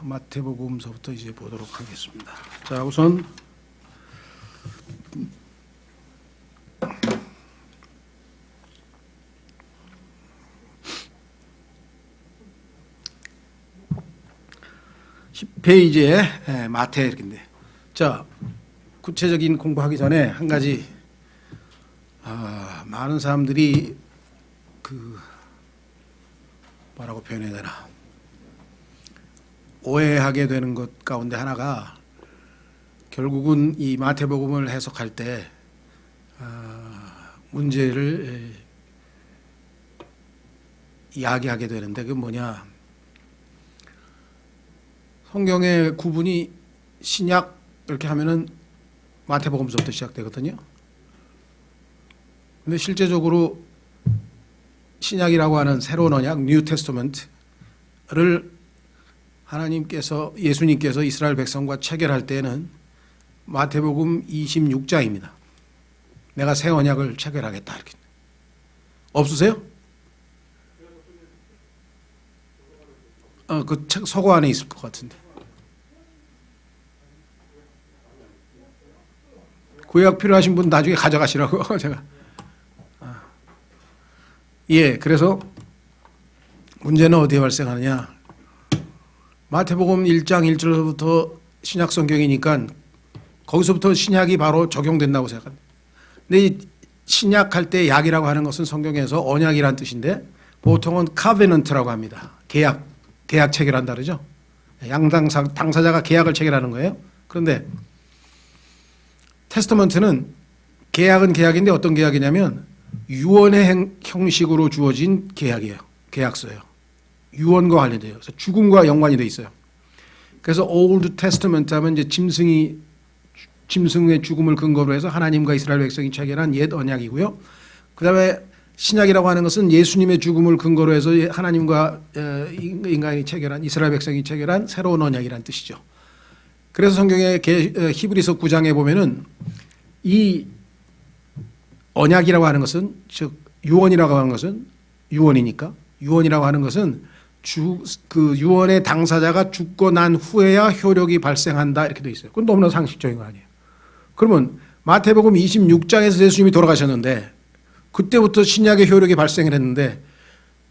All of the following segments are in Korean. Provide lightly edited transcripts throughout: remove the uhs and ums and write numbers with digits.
마태복음서부터 이제 보도록 하겠습니다. 자, 우선 10페이지에 마태 이렇게인데, 자, 구체적인 공부하기 전에 한 가지, 많은 사람들이 뭐라고 표현해야 되나, 오해하게 되는 것 가운데 하나가, 결국은 이 마태복음을 해석할 때 문제를 이야기하게 되는데, 그게 뭐냐, 성경의 구분이 신약 이렇게 하면은 마태복음서부터 시작되거든요. 근데 실제적으로 신약이라고 하는 새로운 언약, 뉴 테스터먼트를 하나님께서, 예수님께서 이스라엘 백성과 체결할 때는 마태복음 26장입니다. 내가 새 언약을 체결하겠다 이렇게. 없으세요? 그 책 서고 안에 있을 것 같은데. 구약 필요하신 분 나중에 가져가시라고 제가. 예, 그래서 문제는 어디에 발생하느냐. 마태복음 1장 1절부터 신약 성경이니까 거기서부터 신약이 바로 적용된다고 생각합니다. 근데 이 신약할 때 약이라고 하는 것은 성경에서 언약이란 뜻인데, 보통은 카베넌트라고 합니다. 계약 체결한다 그러죠. 당사자가 계약을 체결하는 거예요. 그런데 테스터먼트는 계약은 계약인데 어떤 계약이냐면 유언의 형식으로 주어진 계약이에요. 계약서예요. 유언과 관련돼요. 그래서 죽음과 연관이 돼 있어요. 그래서 올드 테스터먼트 하면 이제 짐승의 죽음을 근거로 해서 하나님과 이스라엘 백성이 체결한 옛 언약이고요. 그다음에 신약이라고 하는 것은 예수님의 죽음을 근거로 해서 하나님과 인간이 체결한, 이스라엘 백성이 체결한 새로운 언약이라는 뜻이죠. 그래서 성경의 히브리서 9장에 보면은 이 언약이라고 하는 것은, 즉 유언이라고 하는 것은, 유언이라고 하는 것은 그 유언의 당사자가 죽고 난 후에야 효력이 발생한다 이렇게 돼 있어요. 그건 너무나 상식적인 거 아니에요. 그러면 마태복음 26장에서 예수님이 돌아가셨는데 그때부터 신약의 효력이 발생을 했는데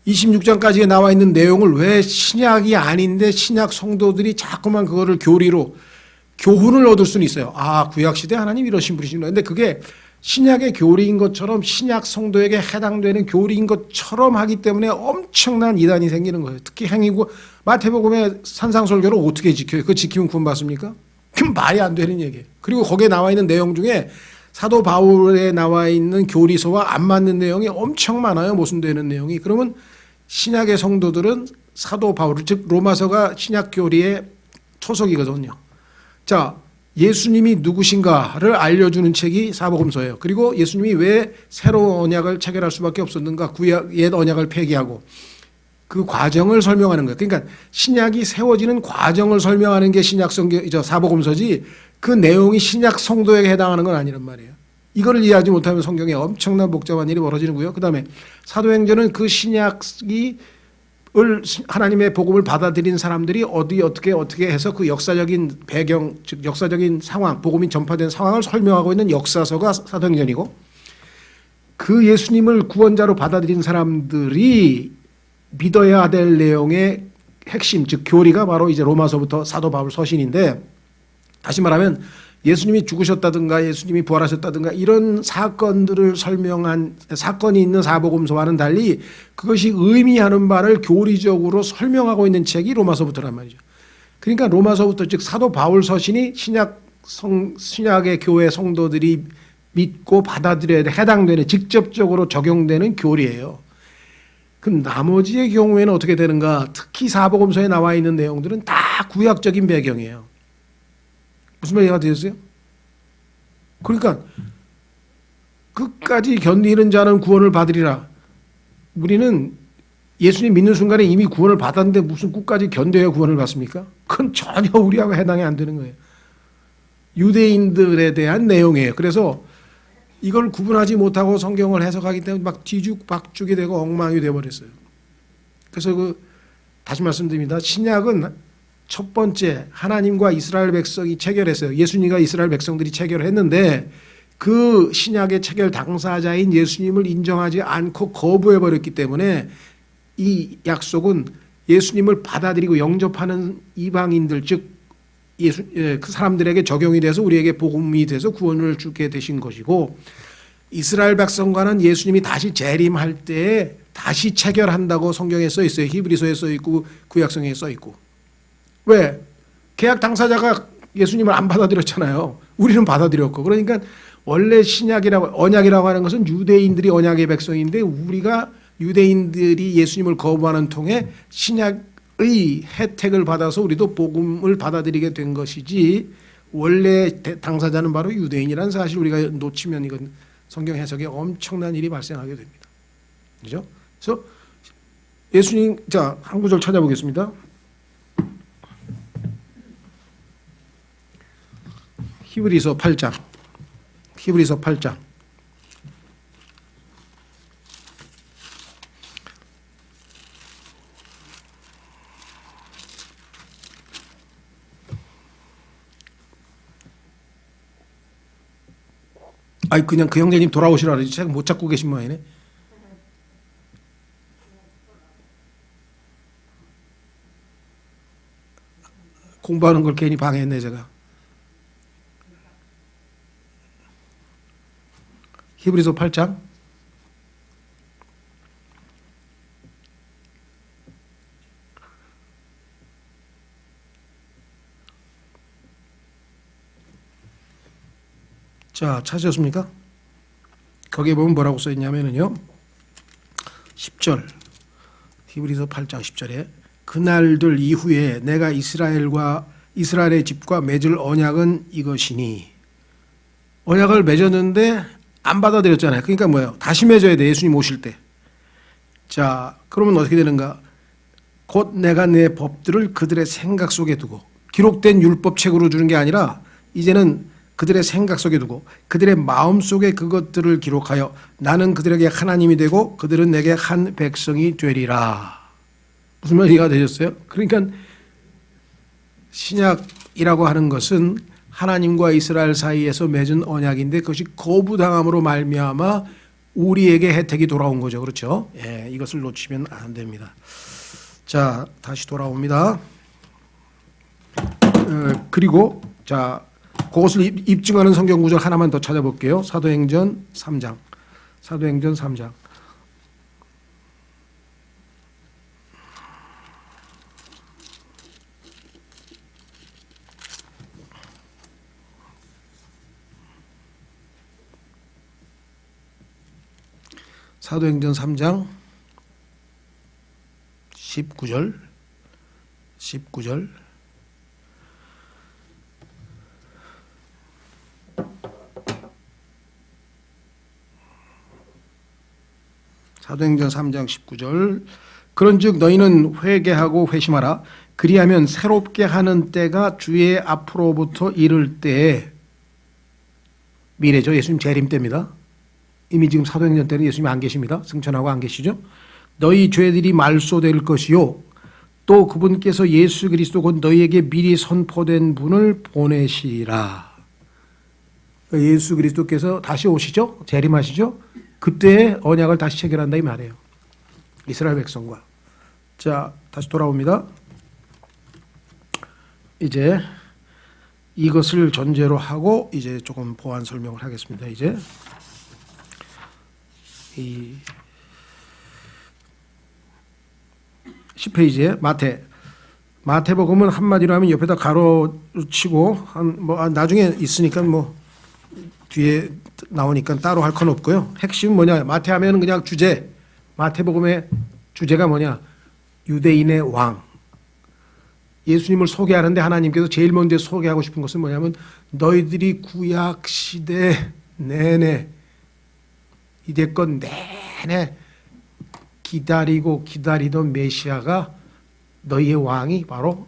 26장까지에 나와 있는 내용을 왜 신약이 아닌데 신약 성도들이 자꾸만 그거를 교훈을 얻을 수는 있어요. 구약시대 하나님 이러신 분이시구나. 근데 그게 신약의 교리인 것처럼, 신약 성도에게 해당되는 교리인 것처럼 하기 때문에 엄청난 이단이 생기는 거예요. 특히 마태복음의 산상설교를 어떻게 지켜요? 그거 지키면 구원받습니까? 그건 말이 안 되는 얘기예요. 그리고 거기에 나와 있는 내용 중에 사도 바울에 나와 있는 교리서와 안 맞는 내용이 엄청 많아요. 모순되는 내용이. 그러면 신약의 성도들은 사도 바울, 즉 로마서가 신약 교리의 초석이거든요. 자, 예수님이 누구신가를 알려주는 책이 사복음서예요. 그리고 예수님이 왜 새로운 언약을 체결할 수밖에 없었는가, 옛 언약을 폐기하고 그 과정을 설명하는 거예요. 그러니까 신약이 세워지는 과정을 설명하는 게 신약 사복음서지, 그 내용이 신약 성도에게 해당하는 건 아니란 말이에요. 이거를 이해하지 못하면 성경에 엄청난 복잡한 일이 벌어지는고요. 그 다음에 사도행전은 그 신약이 하나님의 복음을 받아들인 사람들이 어떻게 해서 그 역사적인 배경, 즉 역사적인 상황, 복음이 전파된 상황을 설명하고 있는 역사서가 사도행전이고, 그 예수님을 구원자로 받아들인 사람들이 믿어야 될 내용의 핵심, 즉 교리가 바로 이제 로마서부터 사도 바울 서신인데, 다시 말하면 예수님이 죽으셨다든가 예수님이 부활하셨다든가 이런 사건들을 설명한 사건이 있는 사복음서와는 달리 그것이 의미하는 바를 교리적으로 설명하고 있는 책이 로마서부터란 말이죠. 그러니까 로마서부터, 즉 사도 바울 서신이 신약의 교회 성도들이 믿고 받아들여야 돼, 해당되는, 직접적으로 적용되는 교리예요. 그럼 나머지의 경우에는 어떻게 되는가? 특히 사복음서에 나와 있는 내용들은 다 구약적인 배경이에요. 무슨 말이가 되셨어요? 그러니까 끝까지 견디는 자는 구원을 받으리라. 우리는 예수님 믿는 순간에 이미 구원을 받았는데 무슨 끝까지 견뎌야 구원을 받습니까? 그건 전혀 우리하고 해당이 안 되는 거예요. 유대인들에 대한 내용이에요. 그래서 이걸 구분하지 못하고 성경을 해석하기 때문에 막 뒤죽박죽이 되고 엉망이 되어버렸어요. 그래서 다시 말씀드립니다. 신약은 첫 번째 하나님과 이스라엘 백성이 체결했어요. 예수님과 이스라엘 백성들이 체결했는데 그 신약의 체결 당사자인 예수님을 인정하지 않고 거부해 버렸기 때문에 이 약속은 예수님을 받아들이고 영접하는 이방인들 즉 그 사람들에게 적용이 돼서 우리에게 복음이 돼서 구원을 주게 되신 것이고 이스라엘 백성과는 예수님이 다시 재림할 때에 다시 체결한다고 성경에 써 있어요. 히브리서에 써 있고 구약성경에 써 있고. 왜? 계약 당사자가 예수님을 안 받아들였잖아요. 우리는 받아들였고. 그러니까 원래 신약이라고 언약이라고 하는 것은 유대인들이 언약의 백성인데 우리가 유대인들이 예수님을 거부하는 통에 신약의 혜택을 받아서 우리도 복음을 받아들이게 된 것이지 원래 당사자는 바로 유대인이라는 사실 우리가 놓치면 이건 성경 해석에 엄청난 일이 발생하게 됩니다. 그죠? 그래서 예수님 자, 한 구절 찾아보겠습니다. 히브리서 8장. 히브리서 8장. 아이 그냥 그 형제님 돌아오시라 그러지 제가 못 찾고 계신 모양이네. 공부하는 걸 괜히 방해했네 제가. 히브리서 8장 자 찾으셨습니까? 거기에 보면 뭐라고 써 있냐면요 10절 히브리서 8장 10절에 그날들 이후에 내가 이스라엘의 집과 맺을 언약은 이것이니 언약을 맺었는데 안 받아들였잖아요. 그러니까 뭐예요? 다시 맺어야 돼. 예수님 오실 때. 자, 그러면 어떻게 되는가? 곧 내가 내 법들을 그들의 생각 속에 두고 기록된 율법책으로 주는 게 아니라 이제는 그들의 생각 속에 두고 그들의 마음 속에 그것들을 기록하여 나는 그들에게 하나님이 되고 그들은 내게 한 백성이 되리라. 무슨 말이가 되셨어요? 그러니까 신약이라고 하는 것은 하나님과 이스라엘 사이에서 맺은 언약인데 그것이 거부당함으로 말미암아 우리에게 혜택이 돌아온 거죠. 그렇죠? 예, 이것을 놓치면 안 됩니다. 자, 다시 돌아옵니다. 그리고 자, 그것을 입증하는 성경 구절 하나만 더 찾아볼게요. 사도행전 3장. 사도행전 3장. 사도행전 3장 19절 사도행전 3장 19절 그런즉 너희는 회개하고 회심하라 그리하면 새롭게 하는 때가 주의 앞으로부터 이를 때에 미래죠. 예수님 재림 때입니다. 이미 지금 사도행전 때는 예수님이 안 계십니다. 승천하고 안 계시죠. 너희 죄들이 말소될 것이요 또 그분께서 예수 그리스도 곧 너희에게 미리 선포된 분을 보내시리라. 예수 그리스도께서 다시 오시죠. 재림하시죠. 그때 언약을 다시 체결한다 이 말이에요. 이스라엘 백성과. 자, 다시 돌아옵니다. 이제 이것을 전제로 하고 이제 조금 보완 설명을 하겠습니다. 이제 이 10페이지에 마태복음은 한마디로 하면 옆에다 가로 치고 나중에 있으니까 뒤에 나오니까 따로 할 건 없고요. 핵심 뭐냐? 마태 하면은 그냥 주제. 마태복음의 주제가 뭐냐? 유대인의 왕. 예수님을 소개하는데 하나님께서 제일 먼저 소개하고 싶은 것은 뭐냐면 너희들이 구약 시대 내내 이제껏 내내 기다리고 기다리던 메시아가 너희의 왕이 바로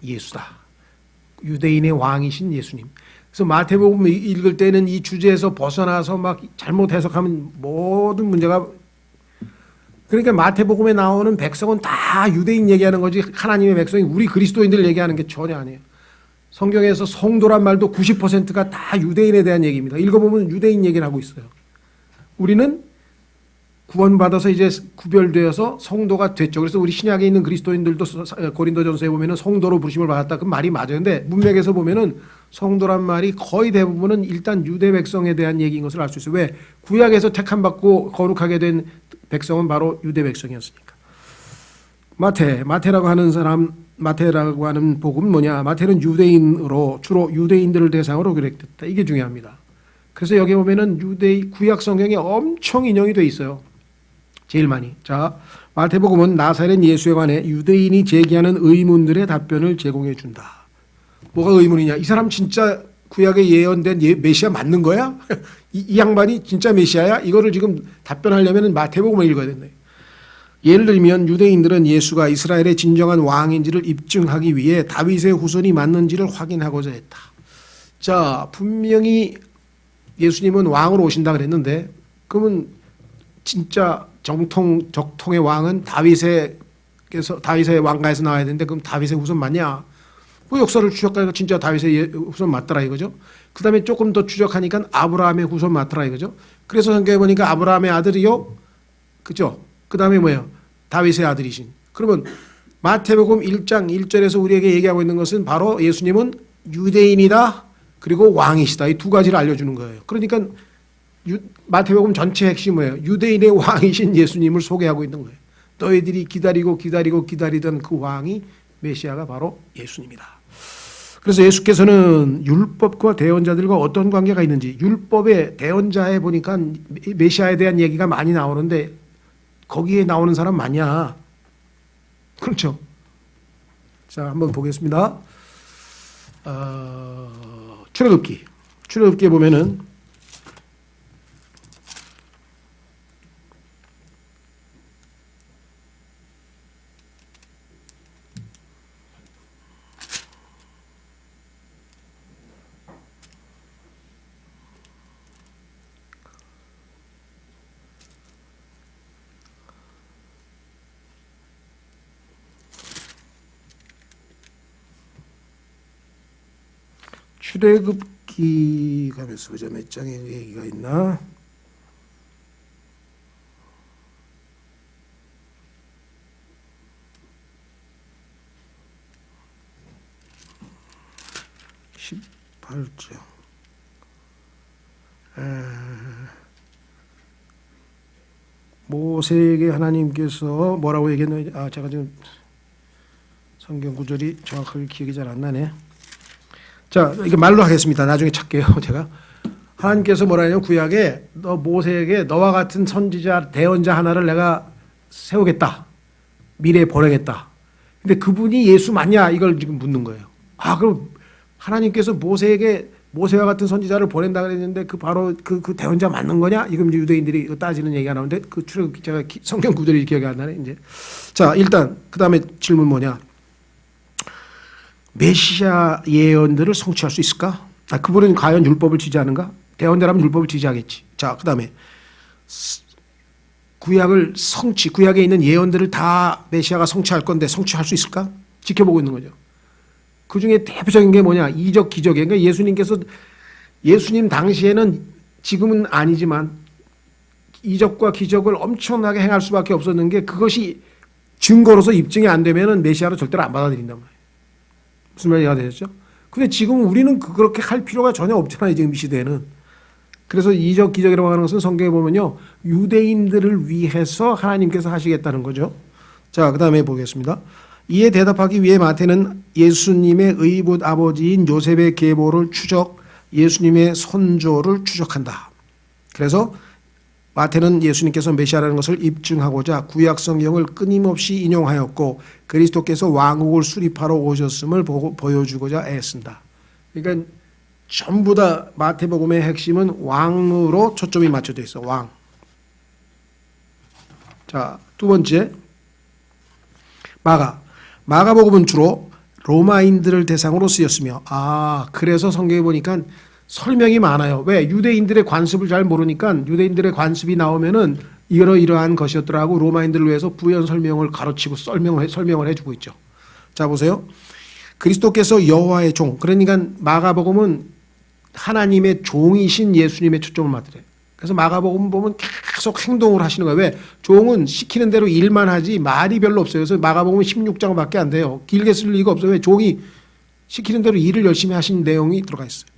예수다. 유대인의 왕이신 예수님. 그래서 마태복음 읽을 때는 이 주제에서 벗어나서 막 잘못 해석하면 모든 문제가 그러니까 마태복음에 나오는 백성은 다 유대인 얘기하는 거지 하나님의 백성이 우리 그리스도인들 얘기하는 게 전혀 아니에요. 성경에서 성도란 말도 90%가 다 유대인에 대한 얘기입니다. 읽어보면 유대인 얘기를 하고 있어요. 우리는 구원받아서 이제 구별되어서 성도가 됐죠. 그래서 우리 신약에 있는 그리스도인들도 고린도전서에 보면은 성도로 부르심을 받았다. 그 말이 맞아요. 근데 문맥에서 보면은 성도란 말이 거의 대부분은 일단 유대 백성에 대한 얘기인 것을 알 수 있어요. 왜? 구약에서 택함 받고 거룩하게 된 백성은 바로 유대 백성이었으니까. 마태라고 하는 사람, 마태라고 하는 복음은 뭐냐? 마태는 유대인으로 주로 유대인들을 대상으로 기록됐다. 이게 중요합니다. 그래서 여기 보면은 구약 성경에 엄청 인용이 돼 있어요. 제일 많이. 자, 마태복음은 나사렛 예수에 관해 유대인이 제기하는 의문들의 답변을 제공해 준다. 뭐가 의문이냐? 이 사람 진짜 구약에 예언된 메시아 맞는 거야? 이 양반이 진짜 메시아야? 이거를 지금 답변하려면 마태복음을 읽어야 된다. 예를 들면 유대인들은 예수가 이스라엘의 진정한 왕인지를 입증하기 위해 다윗의 후손이 맞는지를 확인하고자 했다. 자, 분명히 예수님은 왕으로 오신다 그랬는데 그러면 진짜 적통의 왕은 다윗의 왕가에서 나와야 되는데 그럼 다윗의 후손 맞냐? 그 역사를 추적하니까 진짜 다윗의 후손 맞더라 이거죠. 그 다음에 조금 더 추적하니까 아브라함의 후손 맞더라 이거죠. 그래서 성경에 보니까 아브라함의 아들이요, 그죠? 그 다음에 뭐예요? 다윗의 아들이신. 그러면 마태복음 1장 1절에서 우리에게 얘기하고 있는 것은 바로 예수님은 유대인이다 그리고 왕이시다. 이 두 가지를 알려주는 거예요. 그러니까 마태복음 전체 핵심이 뭐예요? 유대인의 왕이신 예수님을 소개하고 있는 거예요. 너희들이 기다리던 그 왕이 메시아가 바로 예수님이다. 그래서 예수께서는 율법과 대언자들과 어떤 관계가 있는지 율법의 대언자에 보니까 메시아에 대한 얘기가 많이 나오는데 거기에 나오는 사람 맞냐? 그렇죠. 자, 한번 보겠습니다. 출애굽기에 보면은 '출애굽기 가면서 보자. 몇 장에 얘기가 있나? (18장) 모세에게 하나님께서 뭐라고 얘기했나? 제가 지금 성경 구절이 정확하게 기억이 잘 안 나네. 자, 이거 말로 하겠습니다. 나중에 찾게요. 제가 하나님께서 뭐라 하냐면 구약에 모세에게 너와 같은 선지자 대언자 하나를 내가 세우겠다. 미래에 보내겠다. 근데 그분이 예수 맞냐? 이걸 지금 묻는 거예요. 그럼 하나님께서 모세에게 모세와 같은 선지자를 보낸다 그랬는데 그 바로 그 대언자 맞는 거냐? 이건 이제 유대인들이 따지는 얘기가 나오는데 그 출애굽기 제가 성경 구절이 기억이 안 나네 이제. 자, 일단 그 다음에 질문 뭐냐? 메시아 예언들을 성취할 수 있을까? 그분은 과연 율법을 지지하는가? 대언자라면 율법을 지지하겠지. 자, 그 다음에 구약에 있는 예언들을 다 메시아가 성취할 건데 성취할 수 있을까? 지켜보고 있는 거죠. 그 중에 대표적인 게 뭐냐? 이적, 기적이에요. 그러니까 예수님 당시에는 지금은 아니지만 이적과 기적을 엄청나게 행할 수밖에 없었는 게 그것이 증거로서 입증이 안 되면은 메시아로 절대로 안 받아들인단 말이에요. 무슨 말이 되셨죠? 근데 지금 우리는 그렇게 할 필요가 전혀 없잖아요. 지금 이 시대에는. 그래서 이적 기적이라고 하는 것은 성경에 보면요. 유대인들을 위해서 하나님께서 하시겠다는 거죠. 자, 그 다음에 보겠습니다. 이에 대답하기 위해 마태는 예수님의 의붓 아버지인 요셉의 계보를 예수님의 선조를 추적한다. 그래서 마태는 예수님께서 메시아라는 것을 입증하고자 구약 성경을 끊임없이 인용하였고 그리스도께서 왕국을 수립하러 오셨음을 보여주고자 애쓴다. 그러니까 전부 다 마태복음의 핵심은 왕으로 초점이 맞춰져 있어. 왕. 자, 두 번째 마가복음은 주로 로마인들을 대상으로 쓰였으며 그래서 성경에 보니까 설명이 많아요. 왜? 유대인들의 관습을 잘 모르니까 유대인들의 관습이 나오면은 이러이러한 것이었더라고 로마인들을 위해서 부연 설명을 가르치고 설명을 해주고 있죠. 자 보세요. 그리스도께서 여호와의 종, 그러니까 마가복음은 하나님의 종이신 예수님의 초점을 맞더래요. 그래서 마가복음 보면 계속 행동을 하시는 거예요. 왜? 종은 시키는 대로 일만 하지 말이 별로 없어요. 그래서 마가복음은 16장밖에 안 돼요. 길게 쓸 리가 없어요. 왜? 종이 시키는 대로 일을 열심히 하신 내용이 들어가 있어요.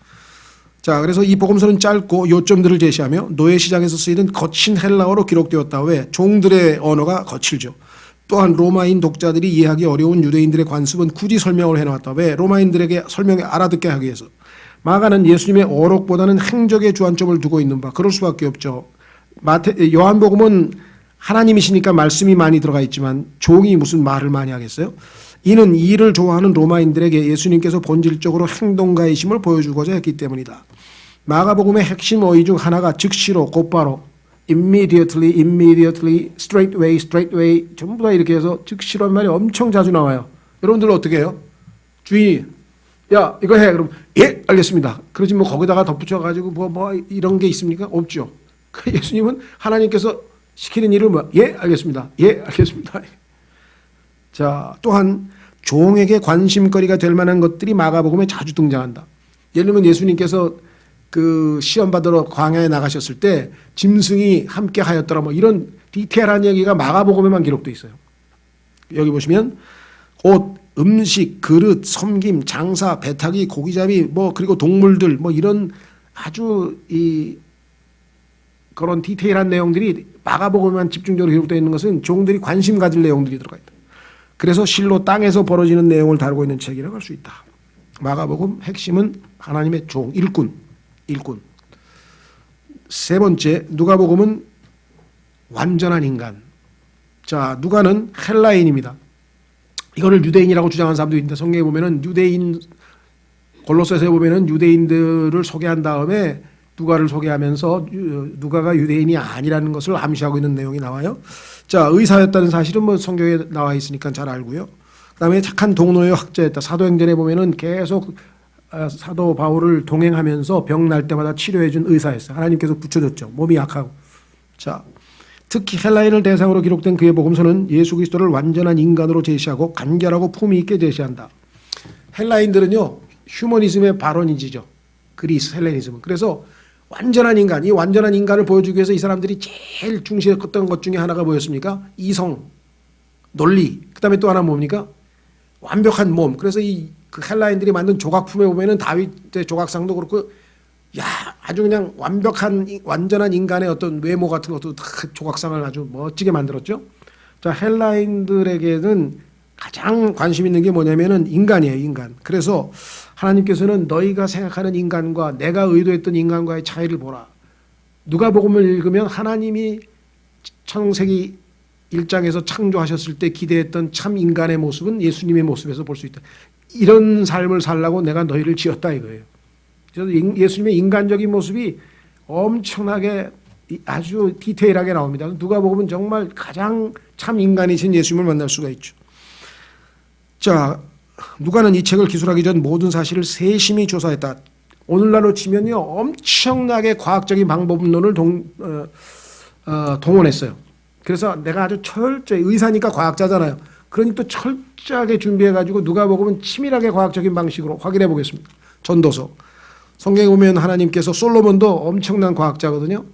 자, 그래서 이 복음서는 짧고 요점들을 제시하며 노예 시장에서 쓰이는 거친 헬라어로 기록되었다. 왜? 종들의 언어가 거칠죠. 또한 로마인 독자들이 이해하기 어려운 유대인들의 관습은 굳이 설명을 해놓았다. 왜? 로마인들에게 설명에 알아듣게 하기 위해서. 마가는 예수님의 어록보다는 행적에 주안점을 두고 있는 바. 그럴 수밖에 없죠. 요한복음은 하나님이시니까 말씀이 많이 들어가 있지만 종이 무슨 말을 많이 하겠어요? 이는 일을 좋아하는 로마인들에게 예수님께서 본질적으로 행동가이심을 보여주고자 했기 때문이다. 마가복음의 핵심 어휘 중 하나가 즉시로, 곧바로, immediately, straightway 전부 다 이렇게 해서 즉시로란 말이 엄청 자주 나와요. 여러분들 어떻게 해요? 주인이 야 이거 해 그럼 예 알겠습니다. 그러지 뭐 거기다가 덧붙여가지고 뭐 이런 게 있습니까? 없죠. 예수님은 하나님께서 시키는 일을 뭐 예 알겠습니다. 예 알겠습니다. 자 또한 종에게 관심거리가 될 만한 것들이 마가복음에 자주 등장한다. 예를 들면 예수님께서 그 시험 받으러 광야에 나가셨을 때 짐승이 함께 하였더라 뭐 이런 디테일한 얘기가 마가복음에만 기록돼 있어요. 여기 보시면 옷, 음식, 그릇, 섬김, 장사, 배타기, 고기잡이 뭐 그리고 동물들 뭐 이런 아주 그런 디테일한 내용들이 마가복음에만 집중적으로 기록되어 있는 것은 종들이 관심 가질 내용들이 들어가 있다. 그래서 실로 땅에서 벌어지는 내용을 다루고 있는 책이라고 할 수 있다. 마가복음 핵심은 하나님의 종, 일꾼. 세 번째, 누가복음은 완전한 인간. 자, 누가는 헬라인입니다. 이거를 유대인이라고 주장하는 사람도 있는데 성경에 보면은 골로새서에 보면은 유대인들을 소개한 다음에 누가를 소개하면서 누가가 유대인이 아니라는 것을 암시하고 있는 내용이 나와요. 자, 의사였다는 사실은 뭐 성경에 나와 있으니까 잘 알고요. 그다음에 착한 동료의 학자였다. 사도행전에 보면은 계속 사도 바울을 동행하면서 병 날 때마다 치료해 준 의사였어요. 하나님께서 붙여줬죠. 몸이 약하고. 자, 특히 헬라인을 대상으로 기록된 그의 복음서는 예수 그리스도를 완전한 인간으로 제시하고 간결하고 품위 있게 제시한다. 헬라인들은요. 휴머니즘의 발원이지죠. 그리스 헬레니즘은. 그래서 완전한 인간, 이 완전한 인간을 보여주기 위해서 이 사람들이 제일 중시했던 것 중에 하나가 뭐였습니까? 이성, 논리, 그 다음에 또 하나 뭡니까? 완벽한 몸. 그래서 그 헬라인들이 만든 조각품에 보면은 다윗의 조각상도 그렇고, 야, 아주 그냥 완전한 인간의 어떤 외모 같은 것도 다 조각상을 아주 멋지게 만들었죠. 자, 헬라인들에게는 가장 관심 있는 게 뭐냐면은 인간이에요, 인간. 그래서 하나님께서는 너희가 생각하는 인간과 내가 의도했던 인간과의 차이를 보라. 누가복음을 읽으면 하나님이 창세기 1장에서 창조하셨을 때 기대했던 참 인간의 모습은 예수님의 모습에서 볼 수 있다. 이런 삶을 살라고 내가 너희를 지었다 이거예요. 그래서 예수님의 인간적인 모습이 엄청나게 아주 디테일하게 나옵니다. 누가복음은 정말 가장 참 인간이신 예수님을 만날 수가 있죠. 자, 누가는 이 책을 기술하기 전 모든 사실을 세심히 조사했다. 오늘날로 치면요, 엄청나게 과학적인 방법론을 동원했어요. 그래서 내가 아주 철저히 의사니까 과학자잖아요. 그러니 또 철저하게 준비해가지고 누가복음은 치밀하게 과학적인 방식으로 확인해 보겠습니다. 전도서. 성경에 보면 하나님께서 솔로몬도 엄청난 과학자거든요.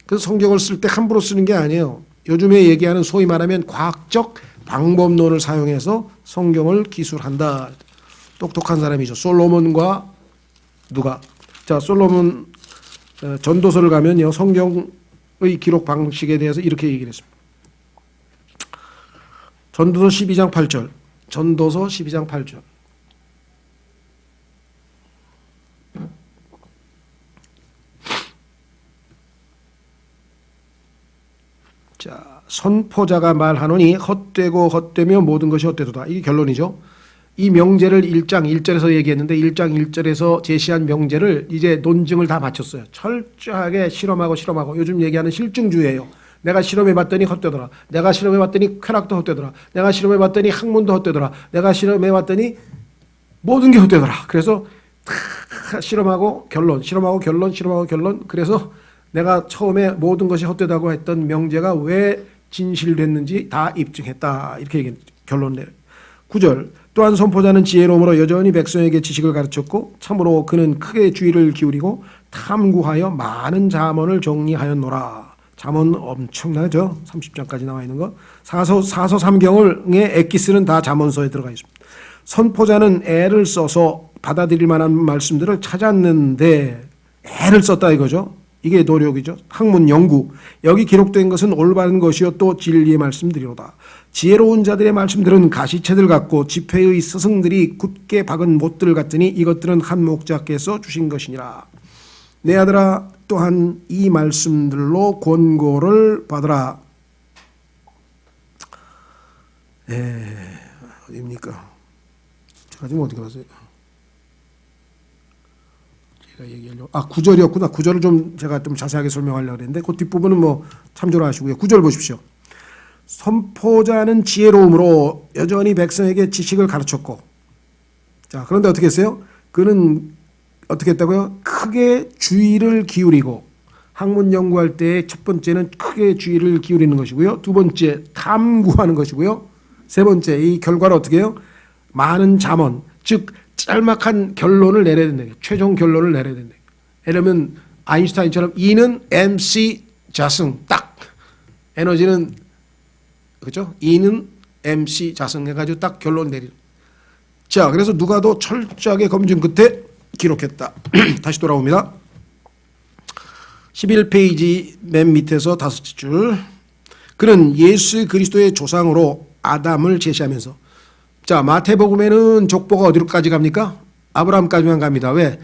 그래서 성경을 쓸 때 함부로 쓰는 게 아니에요. 요즘에 얘기하는 소위 말하면 과학적 방법론을 사용해서 성경을 기술한다. 똑똑한 사람이죠. 솔로몬과 누가. 자, 솔로몬 전도서를 가면요. 성경의 기록 방식에 대해서 이렇게 얘기를 했습니다. 전도서 12장 8절. 전도서 12장 8절. 자, 선포자가 말하노니 헛되고 헛되며 모든 것이 헛되도다. 이게 결론이죠. 이 명제를 1장 1절에서 얘기했는데 1장 1절에서 제시한 명제를 이제 논증을 다 마쳤어요. 철저하게 실험하고 요즘 얘기하는 실증주의예요. 내가 실험해봤더니 헛되더라. 내가 실험해봤더니 쾌락도 헛되더라. 내가 실험해봤더니 학문도 헛되더라. 내가 실험해봤더니 모든 게 헛되더라. 그래서 다 실험하고 결론. 그래서 내가 처음에 모든 것이 헛되다고 했던 명제가 왜 진실됐는지 다 입증했다. 이렇게 결론 내요. 9절. 또한 선포자는 지혜로움으로 여전히 백성에게 지식을 가르쳤고 참으로 그는 크게 주의를 기울이고 탐구하여 많은 잠언을 정리하였노라. 잠언 엄청나죠? 30장까지 나와 있는 거. 사서 3경의 엑기스는 다 잠언서에 들어가 있습니다. 선포자는 애를 써서 받아들일 만한 말씀들을 찾았는데 애를 썼다 이거죠. 이게 노력이죠. 학문 연구. 여기 기록된 것은 올바른 것이요 또 진리의 말씀들이로다. 지혜로운 자들의 말씀들은 가시채들 같고 지폐의 스승들이 굳게 박은 못들 같으니 이것들은 한 목자께서 주신 것이니라. 내 아들아 또한 이 말씀들로 권고를 받으라. 어디입니까? 제가 지금 어디 갔어요? 제가 얘기하려고 9절이었구나. 9절을 좀 제가 좀 자세하게 설명하려고 했는데 그 뒷부분은 뭐 참조를 하시고요. 9절 보십시오. 선포자는 지혜로움으로 여전히 백성에게 지식을 가르쳤고, 자 그런데 어떻게 했어요? 그는 어떻게 했다고요? 크게 주의를 기울이고, 학문 연구할 때 첫 번째는 크게 주의를 기울이는 것이고요. 두 번째 탐구하는 것이고요. 세 번째 이 결과를 어떻게 해요? 많은 잠언, 즉 짤막한 결론을 내려야 된다. 최종 결론을 내려야 된다. 예를 들면 아인슈타인처럼 E는 MC 자승 딱, 에너지는 그렇죠? E는 MC 자승 해가지고 딱 결론 내리는. 자, 그래서 누가도 철저하게 검증 끝에 기록했다. 다시 돌아옵니다. 11페이지 맨 밑에서 5줄. 그는 예수 그리스도의 조상으로 아담을 제시하면서, 자 마태복음에는 족보가 어디로까지 갑니까? 아브라함까지만 갑니다. 왜?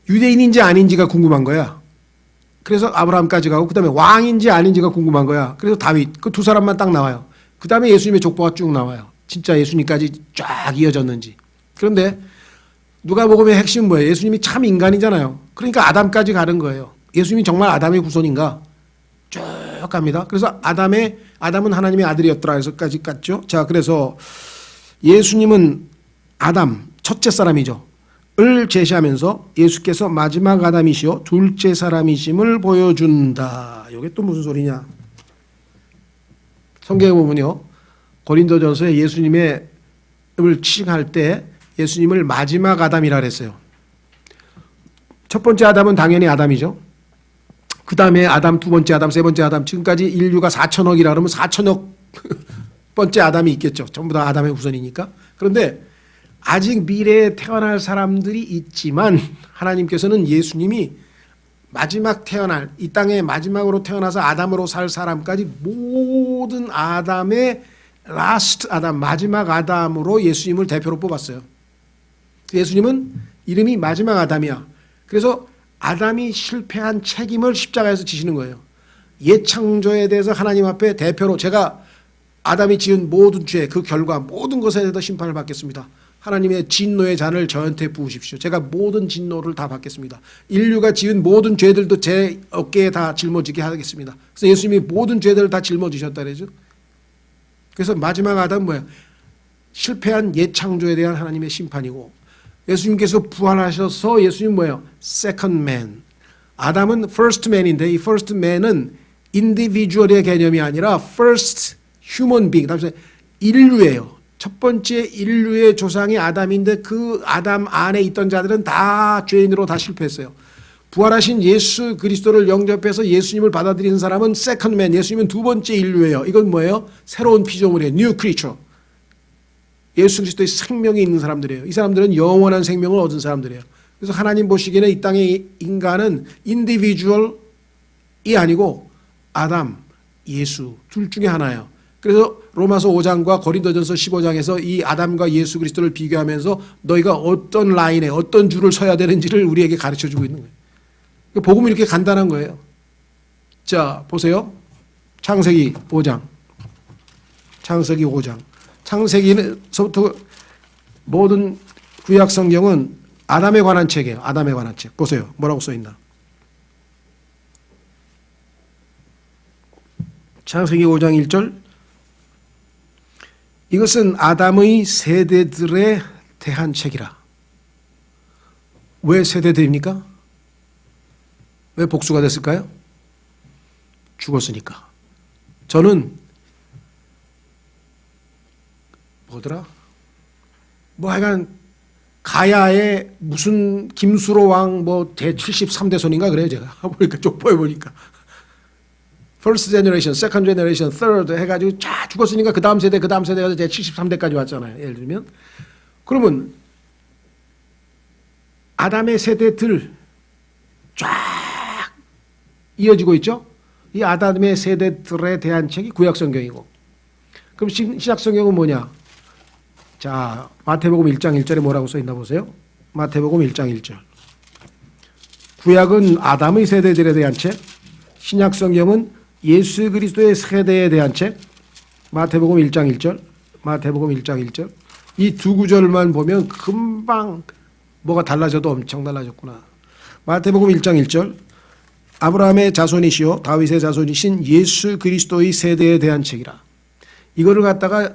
유대인인지 아닌지가 궁금한 거야. 그래서 아브라함까지 가고 그 다음에 왕인지 아닌지가 궁금한 거야. 그래서 다윗, 그 두 사람만 딱 나와요. 그 다음에 예수님의 족보가 쭉 나와요. 진짜 예수님까지 쫙 이어졌는지. 그런데 누가복음의 핵심은 뭐예요? 예수님이 참 인간이잖아요. 그러니까 아담까지 가는 거예요. 예수님이 정말 아담의 후손인가? 쭉 갑니다. 그래서 아담은 하나님의 아들이었더라 해서까지 갔죠. 자, 그래서 예수님은 아담, 첫째 사람이죠. 을 제시하면서 예수께서 마지막 아담이시오 둘째 사람이심을 보여준다. 이게 또 무슨 소리냐? 성경에 보면요, 고린도전서에 예수님의 을 칭할 때 예수님을 마지막 아담이라 그랬어요. 첫 번째 아담은 당연히 아담이죠. 그 다음에 아담, 두 번째 아담, 세 번째 아담, 지금까지 인류가 4천억이라 그러면 4천억 번째 아담이 있겠죠. 전부 다 아담의 후손이니까. 그런데 아직 미래에 태어날 사람들이 있지만 하나님께서는 예수님이 마지막 태어날, 이 땅에 마지막으로 태어나서 아담으로 살 사람까지 모든 아담의 라스트 아담, 마지막 아담으로 예수님을 대표로 뽑았어요. 예수님은 이름이 마지막 아담이야. 그래서 아담이 실패한 책임을 십자가에서 지시는 거예요. 예창조에 대해서 하나님 앞에 대표로, 제가 아담이 지은 모든 죄, 그 결과 모든 것에 대해서 심판을 받겠습니다. 하나님의 진노의 잔을 저한테 부으십시오. 제가 모든 진노를 다 받겠습니다. 인류가 지은 모든 죄들도 제 어깨에 다 짊어지게 하겠습니다. 그래서 예수님이 모든 죄들을 다 짊어지셨다 그러죠. 그래서 마지막 아담은 뭐야? 실패한 예창조에 대한 하나님의 심판이고, 예수님께서 부활하셔서 예수님 뭐예요? Second man. 아담은 first man인데 이 first man은 individual의 개념이 아니라 first human being, 인류예요. 첫 번째 인류의 조상이 아담인데 그 아담 안에 있던 자들은 다 죄인으로 다 실패했어요. 부활하신 예수 그리스도를 영접해서 예수님을 받아들이는 사람은 second man, 예수님은 두 번째 인류예요. 이건 뭐예요? 새로운 피조물이에요. new creature. 예수 그리스도의 생명이 있는 사람들이에요. 이 사람들은 영원한 생명을 얻은 사람들이에요. 그래서 하나님 보시기에는 이 땅의 인간은 인디비주얼이 아니고 아담, 예수 둘 중에 하나예요. 그래서 로마서 5장과 고린도전서 15장에서 이 아담과 예수 그리스도를 비교하면서 너희가 어떤 라인에 어떤 줄을 서야 되는지를 우리에게 가르쳐주고 있는 거예요. 복음이 이렇게 간단한 거예요. 자, 보세요. 창세기 5장. 창세기 5장. 창세기서부터 모든 구약 성경은 아담에 관한 책이에요. 아담에 관한 책. 보세요. 뭐라고 써있나. 창세기 5장 1절. 이것은 아담의 세대들에 대한 책이라. 왜 세대들입니까? 왜 복수가 됐을까요? 죽었으니까. 저는 뭐더라? 뭐 하여간 가야의 무슨 김수로 왕 뭐 제73대 손인가 그래요 제가. 보니까 쪽보해 보니까. First generation, second generation, third 해가지고 쫙 죽었으니까 그 다음 세대가 제73대까지 왔잖아요. 예를 들면. 그러면 아담의 세대들 쫙 이어지고 있죠. 이 아담의 세대들에 대한 책이 구약성경이고, 그럼 신약성경은 뭐냐? 자, 마태복음 1장 1절에 뭐라고 써있나 보세요. 마태복음 1장 1절. 구약은 아담의 세대들에 대한 책, 신약성경은 예수 그리스도의 세대에 대한 책. 마태복음 1장 1절, 마태복음 1장 1절. 이 두 구절만 보면 금방 뭐가 달라져도 엄청 달라졌구나. 마태복음 1장 1절. 아브라함의 자손이시요 다윗의 자손이신 예수 그리스도의 세대에 대한 책이라. 이거를 갖다가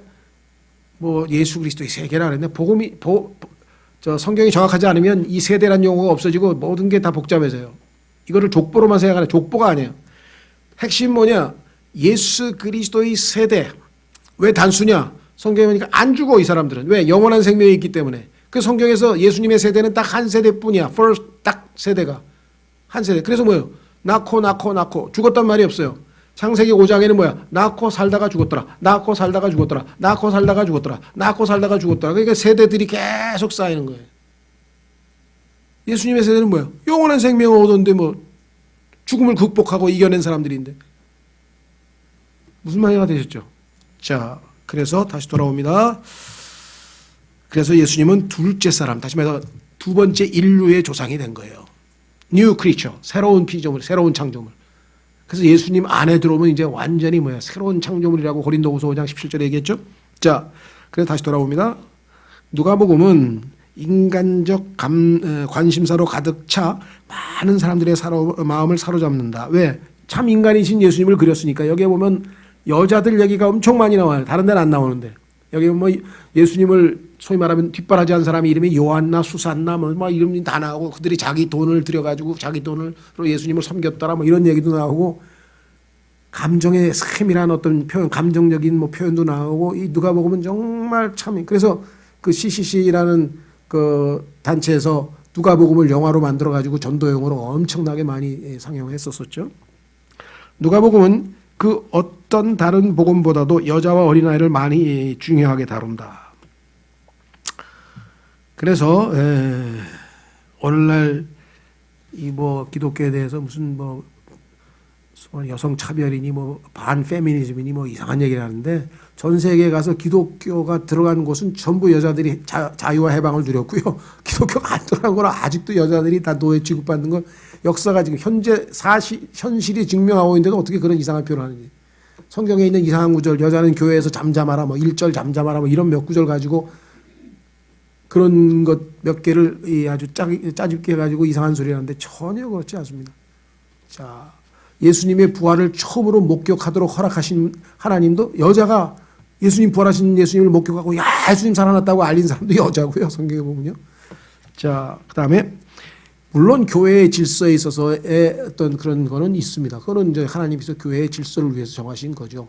뭐 예수 그리스도의 세계라 그랬네. 성경이 정확하지 않으면 이 세대란 용어가 없어지고 모든 게 다 복잡해져요. 이거를 족보로만 생각하는, 족보가 아니에요. 핵심 뭐냐? 예수 그리스도의 세대. 왜 단수냐? 성경에 보니까 안 죽어 이 사람들은. 왜? 영원한 생명이 있기 때문에. 그 성경에서 예수님의 세대는 딱 한 세대뿐이야. first 딱 세대가 한 세대. 그래서 뭐예요? 낳고 죽었단 말이 없어요. 창세기 5장에는 뭐야? 낳고 살다가 죽었더라. 낳고 살다가 죽었더라. 낳고 살다가 죽었더라. 낳고 살다가 죽었더라. 그러니까 세대들이 계속 쌓이는 거예요. 예수님의 세대는 뭐야? 영원한 생명을 얻었는데 뭐 죽음을 극복하고 이겨낸 사람들인데. 무슨 말이가 되셨죠? 자, 그래서 다시 돌아옵니다. 그래서 예수님은 둘째 사람, 다시 말해서 두 번째 인류의 조상이 된 거예요. New creature, 새로운 피조물, 새로운 창조물. 그래서 예수님 안에 들어오면 이제 완전히 뭐야? 새로운 창조물이라고 고린도후서 5장 17절에 얘기했죠. 자, 그래서 다시 돌아옵니다. 누가복음은 인간적 관심사로 가득 차 많은 사람들의 마음을 사로잡는다. 왜? 참 인간이신 예수님을 그렸으니까. 여기에 보면 여자들 얘기가 엄청 많이 나와요. 다른 데는 안 나오는데. 여기 뭐 예수님을 소위 말하면 뒷바라지한 사람이 이름이 요한나 수산나 뭐 이름이 다 나오고, 그들이 자기 돈을 들여가지고 자기 돈으로 예수님을 섬겼더라 뭐 이런 얘기도 나오고, 감정의 셈이라는 어떤 표현, 감정적인 뭐 표현도 나오고, 이 누가복음은 정말 참. 그래서 그 CCC라는 그 단체에서 누가복음을 영화로 만들어 가지고 전도용으로 엄청나게 많이 상영했었었죠. 누가복음은 그 어떤 다른 복음보다도 여자와 어린아이를 많이 중요하게 다룬다. 그래서 오늘날 이 뭐 기독교에 대해서 무슨 뭐 여성 차별이니 뭐 반페미니즘이니 뭐 이상한 얘기를 하는데, 전 세계에 가서 기독교가 들어간 곳은 전부 여자들이 자유와 해방을 누렸고요. 기독교가 안 들어간 거는 아직도 여자들이 다 노예 취급받는 건 역사가 지금 현실이 증명하고 있는데도 어떻게 그런 이상한 표현을 하는지. 성경에 있는 이상한 구절, 여자는 교회에서 잠잠하라 뭐 1절 잠잠하라 뭐 이런 몇 구절 가지고 그런 것 몇 개를 아주 짜집게 해가지고 이상한 소리 하는데 전혀 그렇지 않습니다. 자, 예수님의 부활을 처음으로 목격하도록 허락하신 하나님도 여자가 예수님 부활하신 예수님을 목격하고 야 예수님 살아났다고 알린 사람도 여자고요. 성경에 보면요. 자, 그 다음에 물론 교회의 질서에 있어서의 어떤 그런 거는 있습니다. 그거는 이제 하나님께서 교회의 질서를 위해서 정하신 거죠.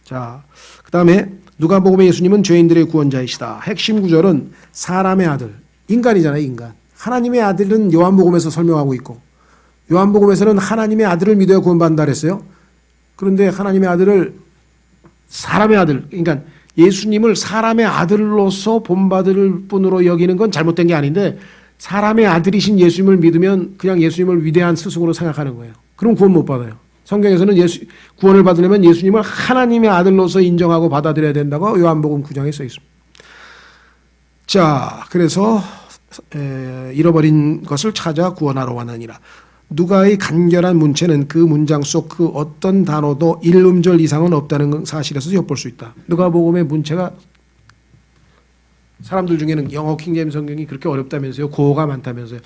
자, 그 다음에 누가복음의 예수님은 죄인들의 구원자이시다. 핵심 구절은 사람의 아들, 인간이잖아요, 인간. 하나님의 아들은 요한복음에서 설명하고 있고, 요한복음에서는 하나님의 아들을 믿어야 구원받는다 그랬어요. 그런데 하나님의 아들을 사람의 아들, 그러니까 예수님을 사람의 아들로서 본받을 분으로 여기는 건 잘못된 게 아닌데, 사람의 아들이신 예수님을 믿으면 그냥 예수님을 위대한 스승으로 생각하는 거예요. 그럼 구원 못 받아요. 성경에서는 구원을 받으려면 예수님을 하나님의 아들로서 인정하고 받아들여야 된다고 요한복음 9장에 써 있습니다. 자, 그래서 잃어버린 것을 찾아 구원하러 왔느니라. 누가의 간결한 문체는 그 문장 속 그 어떤 단어도 1음절 이상은 없다는 사실에서 엿볼 수 있다. 누가복음의 문체가 사람들 중에는 영어 킹제임스 성경이 그렇게 어렵다면서요. 고어가 많다면서요.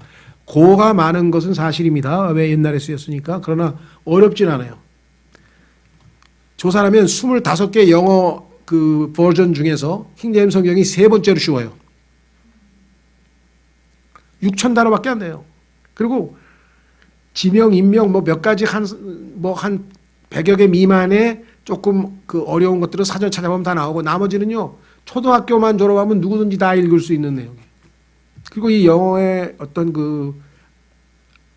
고어가 많은 것은 사실입니다. 왜 옛날에 쓰였으니까. 그러나 어렵진 않아요. 조사하면 25개 영어 그 버전 중에서 킹제임스 성경이 세 번째로 쉬워요. 6,000단어밖에 안 돼요. 그리고 지명, 인명 뭐 몇 가지 한 100여 개 미만의 조금 그 어려운 것들은 사전 찾아보면 다 나오고 나머지는요 초등학교만 졸업하면 누구든지 다 읽을 수 있는 내용이에요. 그리고 이 영어의 어떤 그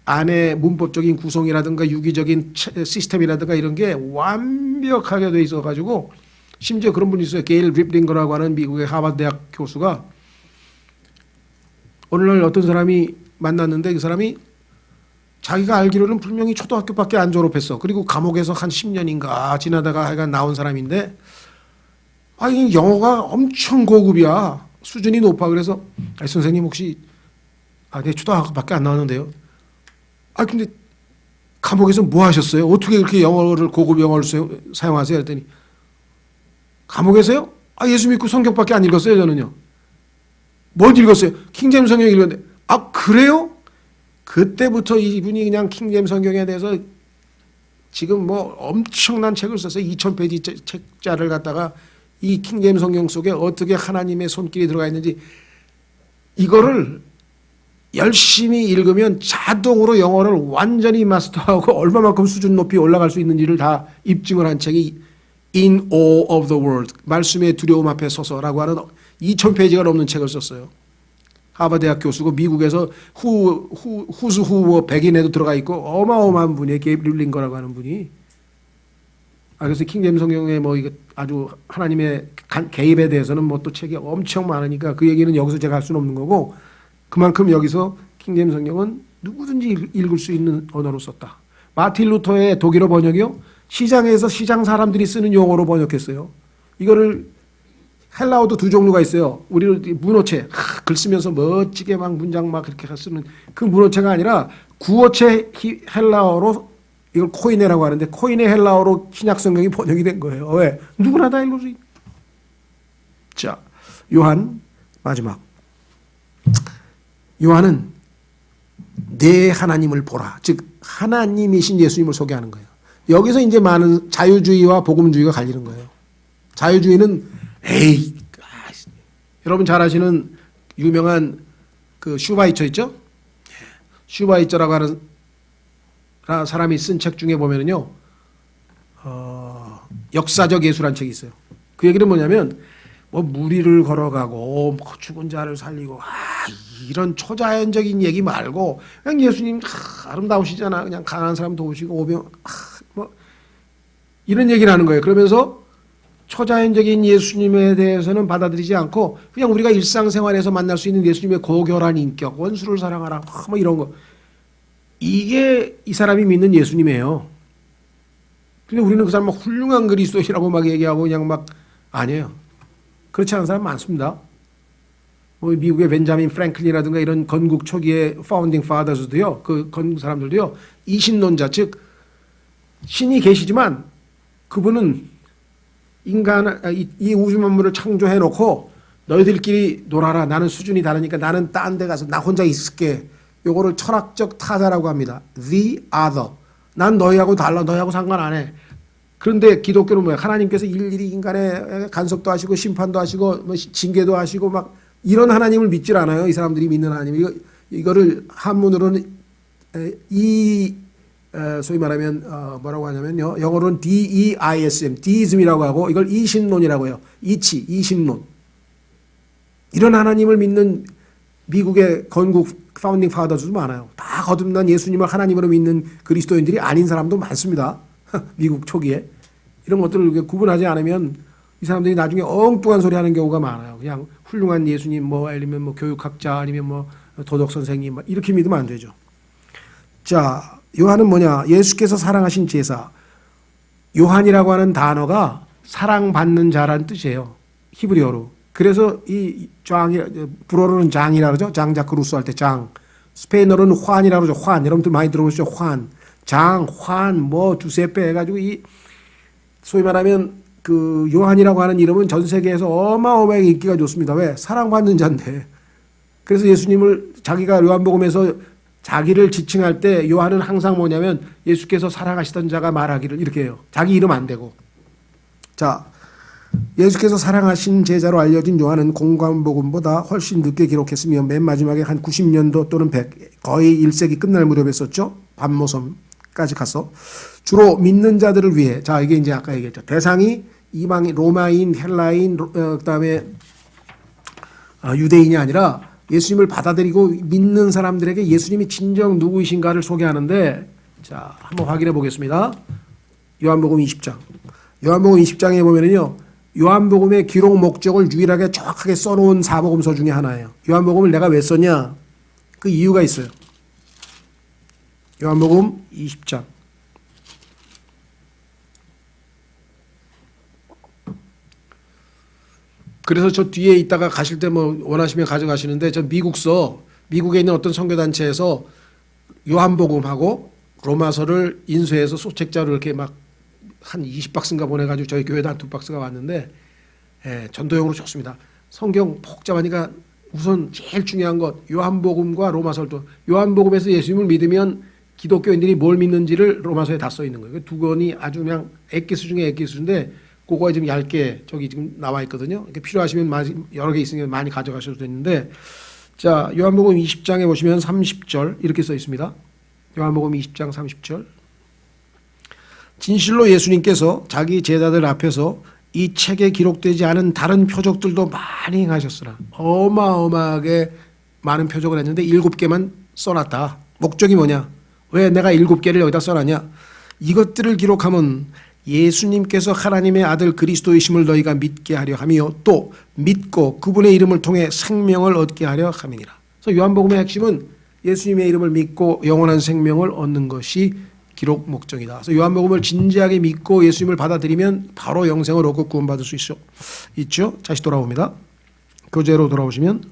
안에 문법적인 구성이라든가 유기적인 시스템이라든가 이런 게 완벽하게 돼 있어 가지고 심지어 그런 분이 있어요. 게일 립링거라고 하는 미국의 하버드 대학 교수가 어느 날 어떤 사람이 만났는데 그 사람이 자기가 알기로는 분명히 초등학교밖에 안 졸업했어. 그리고 감옥에서 한 10년인가 지나다가 하여간 나온 사람인데 이 영어가 엄청 고급이야. 수준이 높아. 그래서 선생님 혹시 네 초등학교밖에 안 나왔는데요. 근데 감옥에서 뭐 하셨어요? 어떻게 그렇게 영어를 고급 영어를 사용하세요? 했더니 감옥에서요? 예수 믿고 성경밖에 안 읽었어요. 저는요. 뭘 읽었어요? 킹제임스 성경 읽었는데 그래요? 그때부터 이분이 그냥 킹제임스 성경에 대해서 지금 뭐 엄청난 책을 썼어요. 2000페이지 책자를 갖다가 이 킹제임스 성경 속에 어떻게 하나님의 손길이 들어가 있는지 이거를 열심히 읽으면 자동으로 영어를 완전히 마스터하고 얼마만큼 수준 높이 올라갈 수 있는지를 다 입증을 한 책이 In Awe of the World, 말씀의 두려움 앞에 서서라고 하는 2000페이지가 넘는 책을 썼어요. 하버드대학 교수고 미국에서 후수 후 100인에도 들어가 있고 어마어마한 분이에요. 게이브 릴링거라고 하는 분이. 그래서 킹제임스 성경에 뭐 이거 아주 하나님의 개입에 대해서는 뭐 또 책이 엄청 많으니까 그 얘기는 여기서 제가 할 수는 없는 거고 그만큼 여기서 킹제임스 성경은 누구든지 읽을 수 있는 언어로 썼다. 마틴 루터의 독일어 번역이요. 시장에서 시장 사람들이 쓰는 용어로 번역했어요. 이거를 헬라어도 두 종류가 있어요. 우리는 문어체, 글 쓰면서 멋지게 막 문장 막 그렇게 쓰는 그 문어체가 아니라 구어체 헬라어로 이걸 코이네라고 하는데 코이네 헬라어로 신약 성경이 번역이 된 거예요. 왜? 누구나 다 읽을 수 있는. 자, 요한 마지막. 요한은 내 하나님을 보라. 즉 하나님이신 예수님을 소개하는 거예요. 여기서 이제 많은 자유주의와 복음주의가 갈리는 거예요. 자유주의는 여러분 잘 아시는 유명한 그 슈바이처 있죠? 슈바이처라고 하는 사람이 쓴 책 중에 보면은요, 역사적 예수란 책이 있어요. 그 얘기는 뭐냐면, 뭐 무리를 걸어가고, 뭐 죽은 자를 살리고, 이런 초자연적인 얘기 말고, 그냥 예수님 아름다우시잖아. 그냥 가난한 사람 도우시고, 오병, 뭐, 이런 얘기를 하는 거예요. 그러면서 초자연적인 예수님에 대해서는 받아들이지 않고, 그냥 우리가 일상생활에서 만날 수 있는 예수님의 고결한 인격, 원수를 사랑하라, 뭐 이런 거. 이게 이 사람이 믿는 예수님이에요. 근데 우리는 그 사람 막 훌륭한 그리스도시라고 막 얘기하고 그냥 막 아니에요. 그렇지 않은 사람 많습니다. 뭐 미국의 벤자민 프랭클린이라든가 이런 건국 초기의 파운딩 파더즈도요. 그 건국 사람들도요. 이신론자 즉 신이 계시지만 그분은 이 우주 만물을 창조해 놓고 너희들끼리 놀아라. 나는 수준이 다르니까 나는 딴 데 가서 나 혼자 있을게. 요거를 철학적 타자라고 합니다. The other. 난 너희하고 달라. 너희하고 상관 안 해. 그런데 기독교는 뭐야? 하나님께서 일일이 인간의 간섭도 하시고 심판도 하시고 뭐 징계도 하시고 막 이런 하나님을 믿질 않아요. 이 사람들이 믿는 하나님. 이거를 한문으로는 소위 말하면 뭐라고 하냐면요. 영어로는 DEISM, deism이라고 하고 이걸 이신론이라고 해요. 이신론. 이런 하나님을 믿는 미국의 건국 파운딩 파더즈도 많아요. 다 거듭난 예수님을 하나님으로 믿는 그리스도인들이 아닌 사람도 많습니다. 미국 초기에. 이런 것들을 구분하지 않으면 이 사람들이 나중에 엉뚱한 소리 하는 경우가 많아요. 그냥 훌륭한 예수님 뭐 아니면 뭐 교육학자 아니면 뭐 도덕 선생님 이렇게 믿으면 안 되죠. 자, 요한은 뭐냐? 예수께서 사랑하신 제사. 요한이라고 하는 단어가 사랑받는 자라는 뜻이에요. 히브리어로. 그래서 이 불어로는 장이라 그러죠. 장자크 루소 할 때 장. 스페인어로는 환이라 그러죠. 환. 여러분들 많이 들어보시죠. 환. 장, 환, 뭐 주세페 해가지고 이 소위 말하면 그 요한이라고 하는 이름은 전 세계에서 어마어마하게 인기가 좋습니다. 왜? 사랑받는 자인데. 그래서 예수님을 자기가 요한복음에서 자기를 지칭할 때 요한은 항상 뭐냐면 예수께서 사랑하시던 자가 말하기를 이렇게 해요. 자기 이름 안 대고. 자, 예수께서 사랑하신 제자로 알려진 요한은 공관복음보다 훨씬 늦게 기록했으며 맨 마지막에 한 90년도 또는 100, 거의 1세기 끝날 무렵에 썼죠. 반모섬 까지 갔어. 주로 믿는 자들을 위해. 자, 이게 이제 아까 얘기했죠. 대상이 이방인, 로마인, 헬라인, 그다음에 유대인이 아니라 예수님을 받아들이고 믿는 사람들에게 예수님이 진정 누구이신가를 소개하는데, 자, 한번 확인해 보겠습니다. 요한복음 20장. 요한복음 20장에 보면은요, 요한복음의 기록 목적을 유일하게 정확하게 써놓은 사복음서 중에 하나예요. 요한복음을 내가 왜 썼냐? 그 이유가 있어요. 요한복음 20장. 그래서 저 뒤에 있다가 가실 때 뭐 원하시면 가져가시는데, 저 미국에 있는 어떤 선교단체에서 요한복음하고 로마서를 인쇄해서 소책자로 이렇게 막 한 20박스인가 보내가지고 저희 교회도 한 2박스가 왔는데, 전도용으로 좋습니다. 성경 복잡하니까 우선 제일 중요한 것, 요한복음과 로마서를, 또 요한복음에서 예수님을 믿으면 기독교인들이 뭘 믿는지를 로마서에 다 써 있는 거예요. 두 권이 아주 그냥 액기스 중에 액기스인데, 그거에 지금 얇게 저기 지금 나와 있거든요. 이렇게 필요하시면 여러 개 있으니까 많이 가져가셔도 되는데, 자, 요한복음 20장에 보시면 30절 이렇게 써 있습니다. 요한복음 20장 30절. 진실로 예수님께서 자기 제자들 앞에서 이 책에 기록되지 않은 다른 표적들도 많이 행하셨으나, 어마어마하게 많은 표적을 했는데 7개만 써놨다. 목적이 뭐냐? 왜 내가 7개를 여기다 써놨냐? 이것들을 기록하면 예수님께서 하나님의 아들 그리스도이심을 너희가 믿게 하려 하며, 또 믿고 그분의 이름을 통해 생명을 얻게 하려 함이니라. 그래서 요한복음의 핵심은 예수님의 이름을 믿고 영원한 생명을 얻는 것이 기록 목적이다. 그래서 요한복음을 진지하게 믿고 예수님을 받아들이면 바로 영생을 얻고 구원받을 수 있죠. 다시 돌아옵니다. 교재로 돌아오시면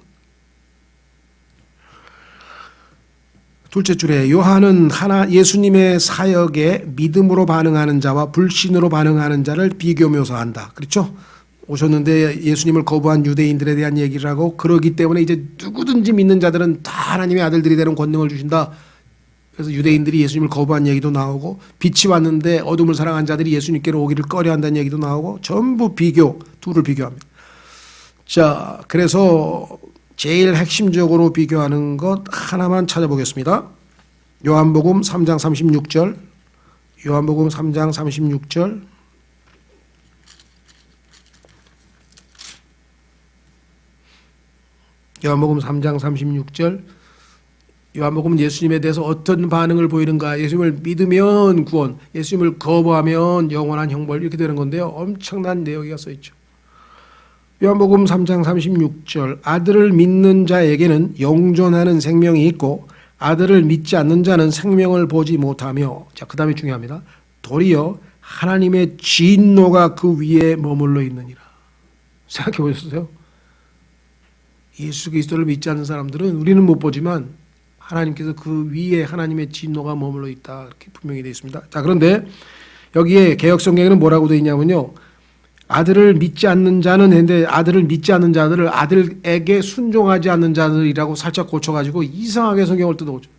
둘째 줄에 요한은 예수님의 사역에 믿음으로 반응하는 자와 불신으로 반응하는 자를 비교 묘사한다. 그렇죠? 오셨는데 예수님을 거부한 유대인들에 대한 얘기를 하고, 그러기 때문에 이제 누구든지 믿는 자들은 다 하나님의 아들들이 되는 권능을 주신다. 그래서 유대인들이 예수님을 거부한 얘기도 나오고, 빛이 왔는데 어둠을 사랑한 자들이 예수님께로 오기를 꺼려한다는 얘기도 나오고, 전부 둘을 비교합니다. 자, 그래서 제일 핵심적으로 비교하는 것 하나만 찾아보겠습니다. 요한복음 3장 36절. 요한복음 3장 36절. 요한복음 3장 36절. 요한복음은 예수님에 대해서 어떤 반응을 보이는가? 예수님을 믿으면 구원, 예수님을 거부하면 영원한 형벌, 이렇게 되는 건데요. 엄청난 내용이 써있죠. 요한복음 3장 36절. 아들을 믿는 자에게는 영존하는 생명이 있고 아들을 믿지 않는 자는 생명을 보지 못하며, 자, 그 다음에 중요합니다. 도리어 하나님의 진노가 그 위에 머물러 있느니라. 생각해 보셨어요? 예수 그리스도를 믿지 않는 사람들은 우리는 못 보지만 하나님께서 그 위에 하나님의 진노가 머물러 있다, 이렇게 분명히 되어 있습니다. 자, 그런데 여기에 개역성경에는 뭐라고 되어 있냐면요, 아들을 믿지 않는 자는 했는데, 아들을 믿지 않는 자들을 아들에게 순종하지 않는 자들이라고 살짝 고쳐가지고 이상하게 성경을 뜯어오죠.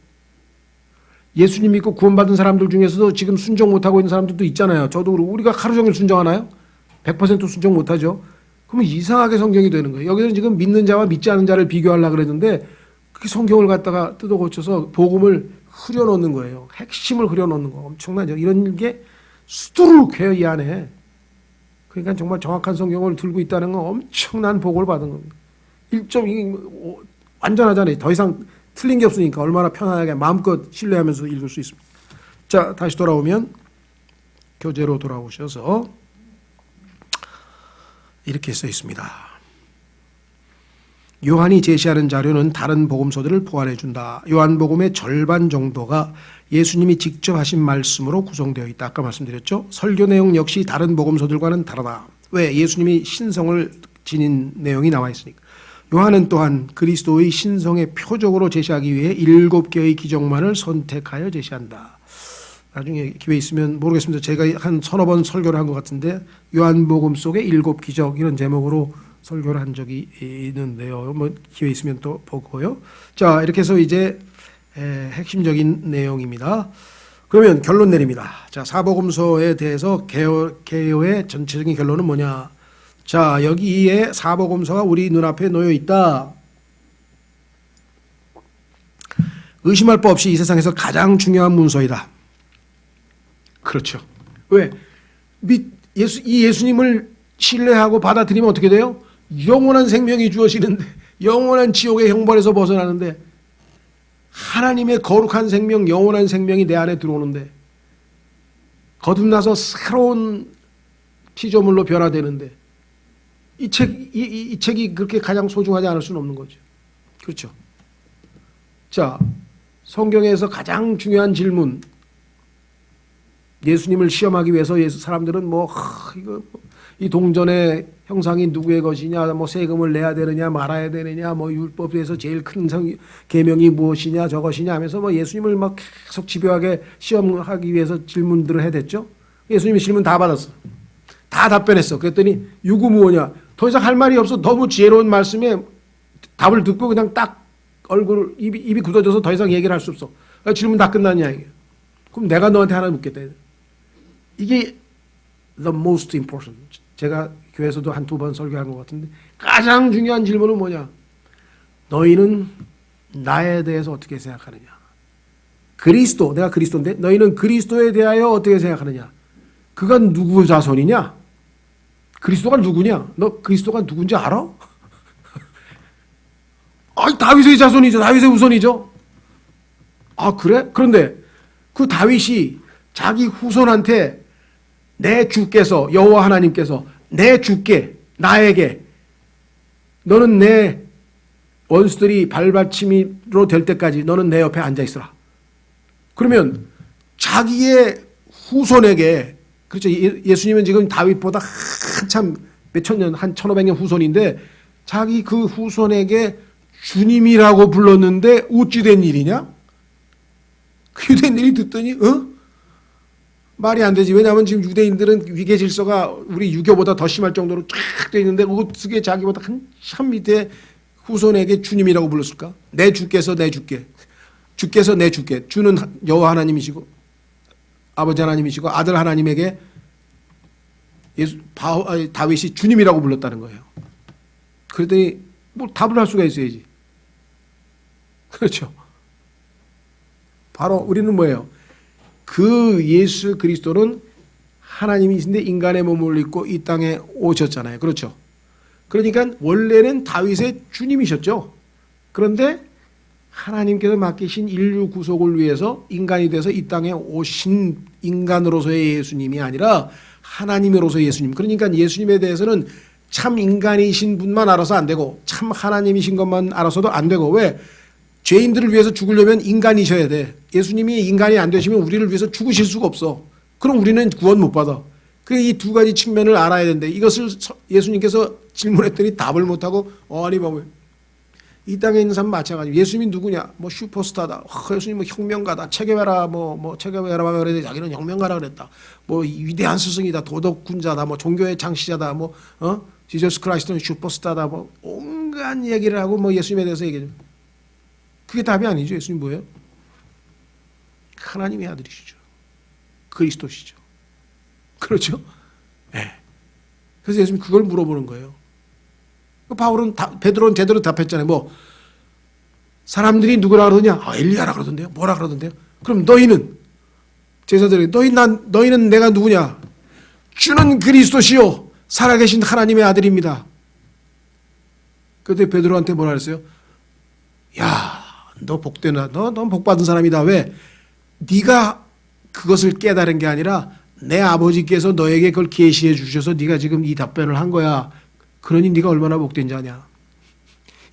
예수님 믿고 구원받은 사람들 중에서도 지금 순종 못하고 있는 사람들도 있잖아요. 저도 그렇고. 우리가 하루 종일 순종하나요? 100% 순종 못하죠. 그러면 이상하게 성경이 되는 거예요. 여기서는 지금 믿는 자와 믿지 않는 자를 비교하려고 그랬는데, 그 성경을 갖다가 뜯어 고쳐서 복음을 흐려놓는 거예요. 핵심을 흐려놓는 거. 엄청나죠. 이런 게 수두룩해요, 이 안에. 그러니까 정말 정확한 성경을 들고 있다는 건 엄청난 복을 받은 겁니다. 1점 완전하잖아요. 더 이상 틀린 게 없으니까 얼마나 편안하게 마음껏 신뢰하면서 읽을 수 있습니다. 자, 다시 돌아오면 교재로 돌아오셔서 이렇게 써 있습니다. 요한이 제시하는 자료는 다른 복음서들을 포괄해 준다. 요한복음의 절반 정도가 예수님이 직접 하신 말씀으로 구성되어 있다. 아까 말씀드렸죠. 설교 내용 역시 다른 복음서들과는 다르다. 왜? 예수님이 신성을 지닌 내용이 나와 있으니까. 요한은 또한 그리스도의 신성의 표적으로 제시하기 위해 7개의 기적만을 선택하여 제시한다. 나중에 기회 있으면 모르겠습니다. 제가 한 서너 번 설교를 한 것 같은데, 요한복음 속의 7기적, 이런 제목으로 설교를 한 적이 있는데요. 뭐 기회 있으면 또 보고요. 자, 이렇게 해서 이제 핵심적인 내용입니다. 그러면 결론 내립니다. 자, 사복음서에 대해서 개요의 전체적인 결론은 뭐냐? 자, 여기에 사복음서가 우리 눈앞에 놓여 있다. 의심할 바 없이 이 세상에서 가장 중요한 문서이다. 그렇죠. 왜? 이 예수님을 신뢰하고 받아들이면 어떻게 돼요? 영원한 생명이 주어지는데, 영원한 지옥의 형벌에서 벗어나는데, 하나님의 거룩한 생명, 영원한 생명이 내 안에 들어오는데, 거듭나서 새로운 피조물로 변화되는데, 이 책이 그렇게 가장 소중하지 않을 수는 없는 거죠. 그렇죠. 자, 성경에서 가장 중요한 질문, 예수님을 시험하기 위해서 사람들은 이 동전의 형상이 누구의 것이냐, 세금을 내야 되느냐, 말아야 되느냐, 율법에서 제일 큰 계명이 무엇이냐, 저것이냐 하면서 예수님을 계속 집요하게 시험하기 위해서 질문들을 해댔죠. 예수님이 질문 다 받았어. 다 답변했어. 그랬더니 유구무원이야. 더 이상 할 말이 없어. 너무 지혜로운 말씀에 답을 듣고 그냥 딱 입이 굳어져서 더 이상 얘기를 할 수 없어. 질문 다 끝났냐 이게. 그럼 내가 너한테 하나 묻겠다. 이게 the most important. 제가 교회에서도 한두 번 설교한 것 같은데 가장 중요한 질문은 뭐냐? 너희는 나에 대해서 어떻게 생각하느냐? 그리스도, 내가 그리스도인데 너희는 그리스도에 대하여 어떻게 생각하느냐? 그가 누구 자손이냐? 그리스도가 누구냐? 너 그리스도가 누군지 알아? 다윗의 자손이죠. 다윗의 후손이죠. 아, 그래? 그런데 그 다윗이 자기 후손한테 내 주께서, 여호와 하나님께서 내 주께, 나에게 너는 내 원수들이 발받침이로 될 때까지 너는 내 옆에 앉아 있으라. 그러면 자기의 후손에게, 그렇죠. 예수님은 지금 다윗보다 한참 몇천 년, 한 1500년 후손인데 자기 그 후손에게 주님이라고 불렀는데 어찌 된 일이냐? 그 유대인들이 듣더니 말이 안 되지. 왜냐하면 지금 유대인들은 위계 질서가 우리 유교보다 더 심할 정도로 쫙 돼 있는데 어떻게 자기보다 한참 밑에 후손에게 주님이라고 불렀을까? 내 주께서 내 주께, 주께서 내 주께. 주는 여호와 하나님이시고 아버지 하나님이시고 아들 하나님에게 다윗이 주님이라고 불렀다는 거예요. 그랬더니 답을 할 수가 있어야지. 그렇죠. 바로 우리는 뭐예요? 그 예수 그리스도는 하나님이신데 인간의 몸을 입고 이 땅에 오셨잖아요. 그렇죠. 그러니까 원래는 다윗의 주님이셨죠. 그런데 하나님께서 맡기신 인류 구속을 위해서 인간이 돼서 이 땅에 오신 인간으로서의 예수님이 아니라 하나님으로서의 예수님. 그러니까 예수님에 대해서는 참 인간이신 분만 알아서 안 되고 참 하나님이신 것만 알아서도 안 되고, 왜? 죄인들을 위해서 죽으려면 인간이셔야 돼. 예수님이 인간이 안 되시면 우리를 위해서 죽으실 수가 없어. 그럼 우리는 구원 못 받아. 이 두 가지 측면을 알아야 되는데 이것을 예수님께서 질문했더니 답을 못하고 아니 봐봐요. 이 땅에 있는 사람 마찬가지. 예수님이 누구냐? 슈퍼스타다. 예수님 혁명가다. 체게베라 체게베라가 그랬는데 자기는 혁명가라 그랬다. 위대한 스승이다. 도덕군자다. 종교의 창시자다. 지저스 크라이스트는 슈퍼스타다. 온갖 얘기를 하고 예수님에 대해서 얘기해요. 그게 답이 아니죠. 예수님 뭐예요? 하나님의 아들이시죠. 그리스도시죠. 그렇죠? 네. 그래서 예수님 그걸 물어보는 거예요. 베드로는 제대로 답했잖아요. 사람들이 누구라 그러냐? 엘리야라 그러던데요. 뭐라 그러던데요? 그럼 너희는, 제자들이 너희는 내가 누구냐? 주는 그리스도시요 살아계신 하나님의 아들입니다. 그때 베드로한테 뭐라 그랬어요? 야, 너 복되나? 넌 복받은 사람이다. 왜? 네가 그것을 깨달은 게 아니라 내 아버지께서 너에게 그걸 계시해 주셔서 네가 지금 이 답변을 한 거야. 그러니 네가 얼마나 복된지 아냐.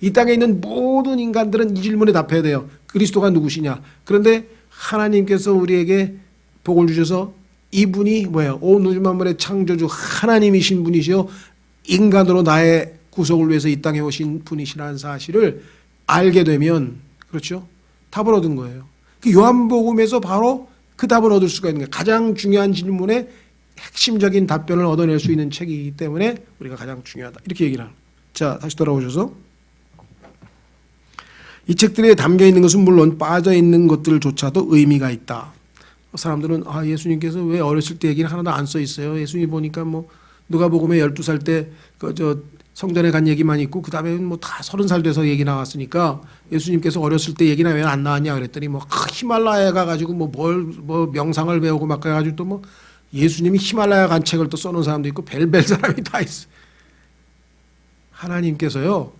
이 땅에 있는 모든 인간들은 이 질문에 답해야 돼요. 그리스도가 누구시냐. 그런데 하나님께서 우리에게 복을 주셔서 이분이 뭐예요? 온 우주 만물의 창조주 하나님이신 분이시요 인간으로 나의 구속을 위해서 이 땅에 오신 분이시라는 사실을 알게 되면, 그렇죠? 답을 얻은 거예요. 그 요한복음에서 바로 그 답을 얻을 수가 있는 거예요. 가장 중요한 질문에 핵심적인 답변을 얻어낼 수 있는 책이기 때문에 우리가 가장 중요하다. 이렇게 얘기를 하는. 자, 다시 돌아오셔서 이 책들에 담겨 있는 것은 물론 빠져 있는 것들조차도 의미가 있다. 사람들은 예수님께서 왜 어렸을 때 얘기는 하나도 안 써 있어요. 예수님 보니까 누가복음에 12살 때 성전에 간 얘기만 있고 그다음에 뭐 다 30살 돼서 얘기 나왔으니까 예수님께서 어렸을 때 얘기나 왜 안 나왔냐 그랬더니 뭐 히말라야에 가가지고 뭐 명상을 배우고 막 그래가지고 또 뭐 예수님이 히말라야 간 책을 또 써놓은 사람도 있고 별별 사람이 다 있어. 하나님께서요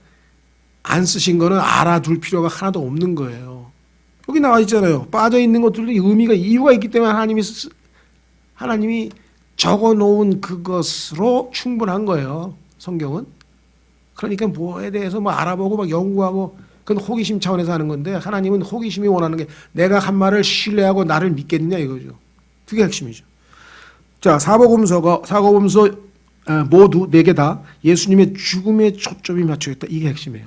안 쓰신 거는 알아둘 필요가 하나도 없는 거예요. 여기 나와 있잖아요. 빠져 있는 것들도 의미가 이유가 있기 때문에 하나님이 적어 놓은 그것으로 충분한 거예요. 성경은. 그러니까 뭐에 대해서 뭐 알아보고 막 연구하고 그건 호기심 차원에서 하는 건데 하나님은 호기심이 원하는 게 내가 한 말을 신뢰하고 나를 믿겠느냐 이거죠. 그게 핵심이죠. 자, 사복음서 모두 4개 다 예수님의 죽음에 초점이 맞춰 있다. 이게 핵심이에요.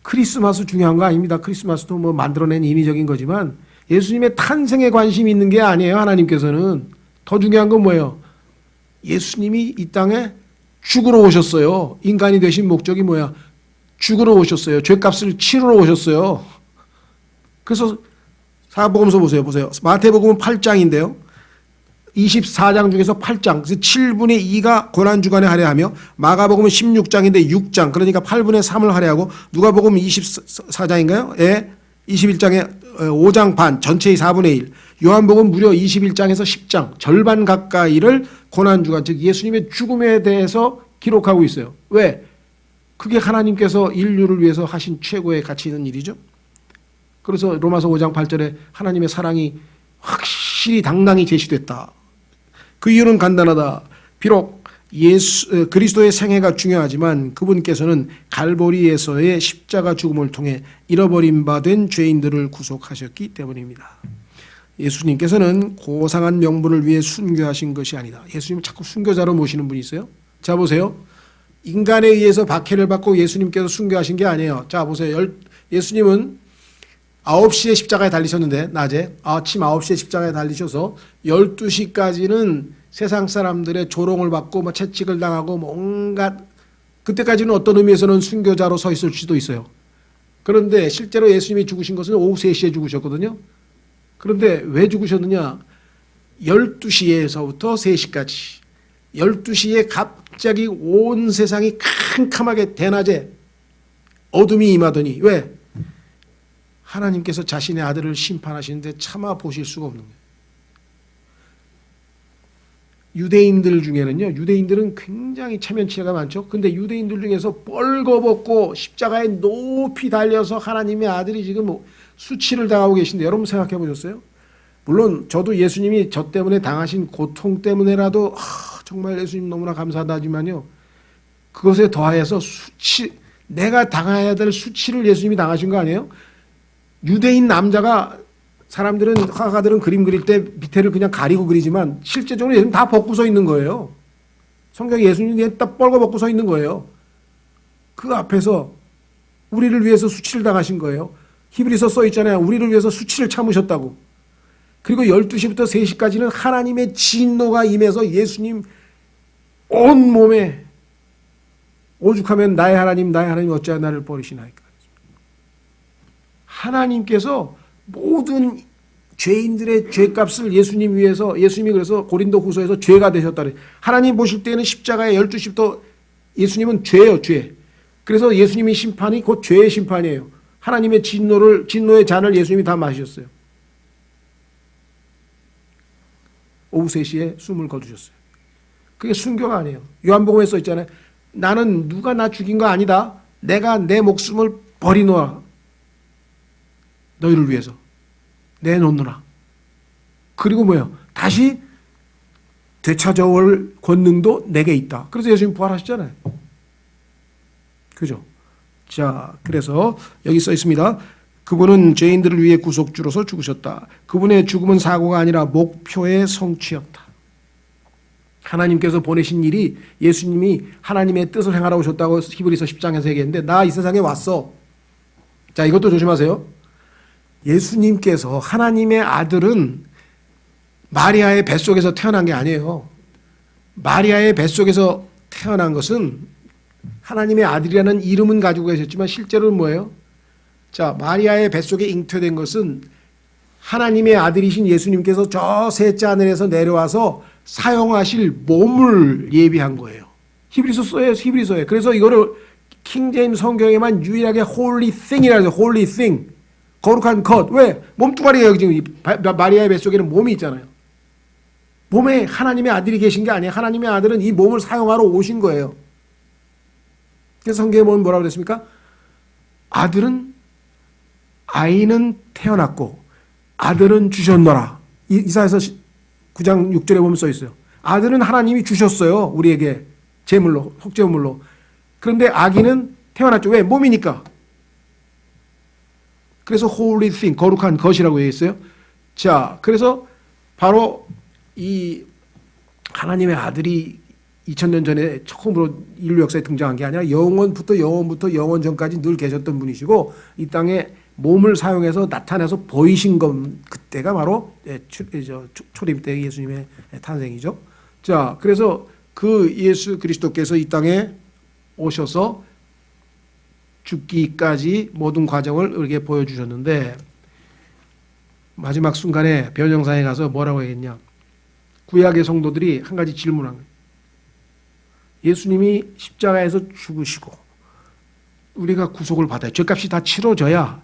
크리스마스 중요한 거 아닙니다. 크리스마스도 뭐 만들어낸 인위적인 거지만 예수님의 탄생에 관심이 있는 게 아니에요. 하나님께서는 더 중요한 건 뭐예요? 예수님이 이 땅에 죽으러 오셨어요. 인간이 되신 목적이 뭐야? 죽으러 오셨어요. 죄값을 치르러 오셨어요. 그래서 사복음서 보세요. 마태복음은 8장인데요. 24장 중에서 8장, 그래서 7분의 2가 고난주간에 할애하며 마가복음은 16장인데 6장, 그러니까 8분의 3을 할애하고 누가복음 24장인가요? 예, 21장에 5장 반, 전체의 4분의 1. 요한복음 무려 21장에서 10장, 절반 가까이를 고난주간, 즉 예수님의 죽음에 대해서 기록하고 있어요. 왜? 그게 하나님께서 인류를 위해서 하신 최고의 가치 있는 일이죠. 그래서 로마서 5장 8절에 하나님의 사랑이 확실히 당당히 제시됐다. 그 이유는 간단하다. 비록 그리스도의 생애가 중요하지만 그분께서는 갈보리에서의 십자가 죽음을 통해 잃어버림 바 된 죄인들을 구속하셨기 때문입니다. 예수님께서는 고상한 명분을 위해 순교하신 것이 아니다. 예수님을 자꾸 순교자로 모시는 분이 있어요. 자 보세요. 인간에 의해서 박해를 받고 예수님께서 순교하신 게 아니에요. 자 보세요. 예수님은 9시에 십자가에 달리셨는데 낮에 아침 9시에 십자가에 달리셔서 12시까지는 세상 사람들의 조롱을 받고 뭐 채찍을 당하고 뭐 온갖 그때까지는 어떤 의미에서는 순교자로 서 있을 수도 있어요. 그런데 실제로 예수님이 죽으신 것은 오후 3시에 죽으셨거든요. 그런데 왜 죽으셨느냐? 12시에서부터 3시까지 12시에 갑자기 온 세상이 캄캄하게 대낮에 어둠이 임하더니 왜? 하나님께서 자신의 아들을 심판하시는데 차마 보실 수가 없는 거예요. 유대인들 중에는요, 유대인들은 굉장히 체면치레가 많죠. 근데 유대인들 중에서 뻘거벗고 십자가에 높이 달려서 하나님의 아들이 지금 수치를 당하고 계신데 여러분 생각해 보셨어요? 물론 저도 예수님이 저 때문에 당하신 고통 때문에라도 정말 예수님 너무나 감사하다지만요, 그것에 더하여서 내가 당해야 될 수치를 예수님이 당하신 거 아니에요? 유대인 남자가 사람들은 화가들은 그림 그릴 때 밑에를 그냥 가리고 그리지만 실제적으로 예수님 다 벗고 서 있는 거예요. 성경에 예수님이 딱 뻘거 벗고 서 있는 거예요. 그 앞에서 우리를 위해서 수치를 당하신 거예요. 히브리서 써 있잖아요. 우리를 위해서 수치를 참으셨다고. 그리고 12시부터 3시까지는 하나님의 진노가 임해서 예수님 온 몸에 오죽하면 나의 하나님 어찌하여 나를 버리시나이까. 하나님께서 모든 죄인들의 죄값을 예수님 위해서 예수님이 그래서 고린도 후서에서 죄가 되셨다 그래요. 하나님 보실 때는 십자가에 12시부터 예수님은 죄예요. 죄. 그래서 예수님의 심판이 곧 죄의 심판이에요. 하나님의 진노의 잔을 예수님이 다 마셨어요. 오후 3시에 숨을 거두셨어요. 그게 순교가 아니에요. 요한복음에 써 있잖아요. 나는 누가 나 죽인 거 아니다. 내가 내 목숨을 버리노라. 너희를 위해서 내놓노라. 그리고 뭐예요? 다시 되찾아올 권능도 내게 있다. 그래서 예수님 부활하셨잖아요. 그죠? 자, 그래서 여기 써 있습니다. 그분은 죄인들을 위해 구속주로서 죽으셨다. 그분의 죽음은 사고가 아니라 목표의 성취였다. 하나님께서 보내신 일이 예수님이 하나님의 뜻을 행하러 오셨다고 히브리서 10장에서 얘기했는데 나 이 세상에 왔어. 자, 이것도 조심하세요. 예수님께서 하나님의 아들은 마리아의 뱃속에서 태어난 게 아니에요. 마리아의 뱃속에서 태어난 것은 하나님의 아들이라는 이름은 가지고 계셨지만 실제로는 뭐예요? 자, 마리아의 뱃속에 잉태된 것은 하나님의 아들이신 예수님께서 저 셋째 하늘에서 내려와서 사용하실 몸을 예비한 거예요. 히브리서에. 그래서 이거를 킹제임스 성경에만 유일하게 holy thing이라고 해서 holy thing, 거룩한 것. 왜? 몸뚱아리가 지금 마리아의 뱃속에는 몸이 있잖아요. 몸에 하나님의 아들이 계신 게 아니에요. 하나님의 아들은 이 몸을 사용하러 오신 거예요. 그래서 성경에 보면 뭐라고 그랬습니까? 아이는 태어났고 아들은 주셨노라. 이사야서 9장 6절에 보면 써 있어요. 아들은 하나님이 주셨어요. 우리에게 제물로, 속죄물로. 그런데 아기는 태어났죠. 왜? 몸이니까. 그래서 holy thing, 거룩한 것이라고 얘기했어요. 자, 그래서 바로 이 하나님의 아들이 2000년 전에 처음으로 인류 역사에 등장한 게 아니라 영원부터 영원 전까지 늘 계셨던 분이시고 이 땅에 몸을 사용해서 나타나서 보이신 건 그때가 바로 초림 때 예수님의 탄생이죠. 자, 그래서 그 예수 그리스도께서 이 땅에 오셔서 죽기까지 모든 과정을 우리에게 보여주셨는데 마지막 순간에 변형상에 가서 뭐라고 했냐? 구약의 성도들이 한 가지 질문한 거예요. 예수님이 십자가에서 죽으시고 우리가 구속을 받아요. 죄값이 다 치러져야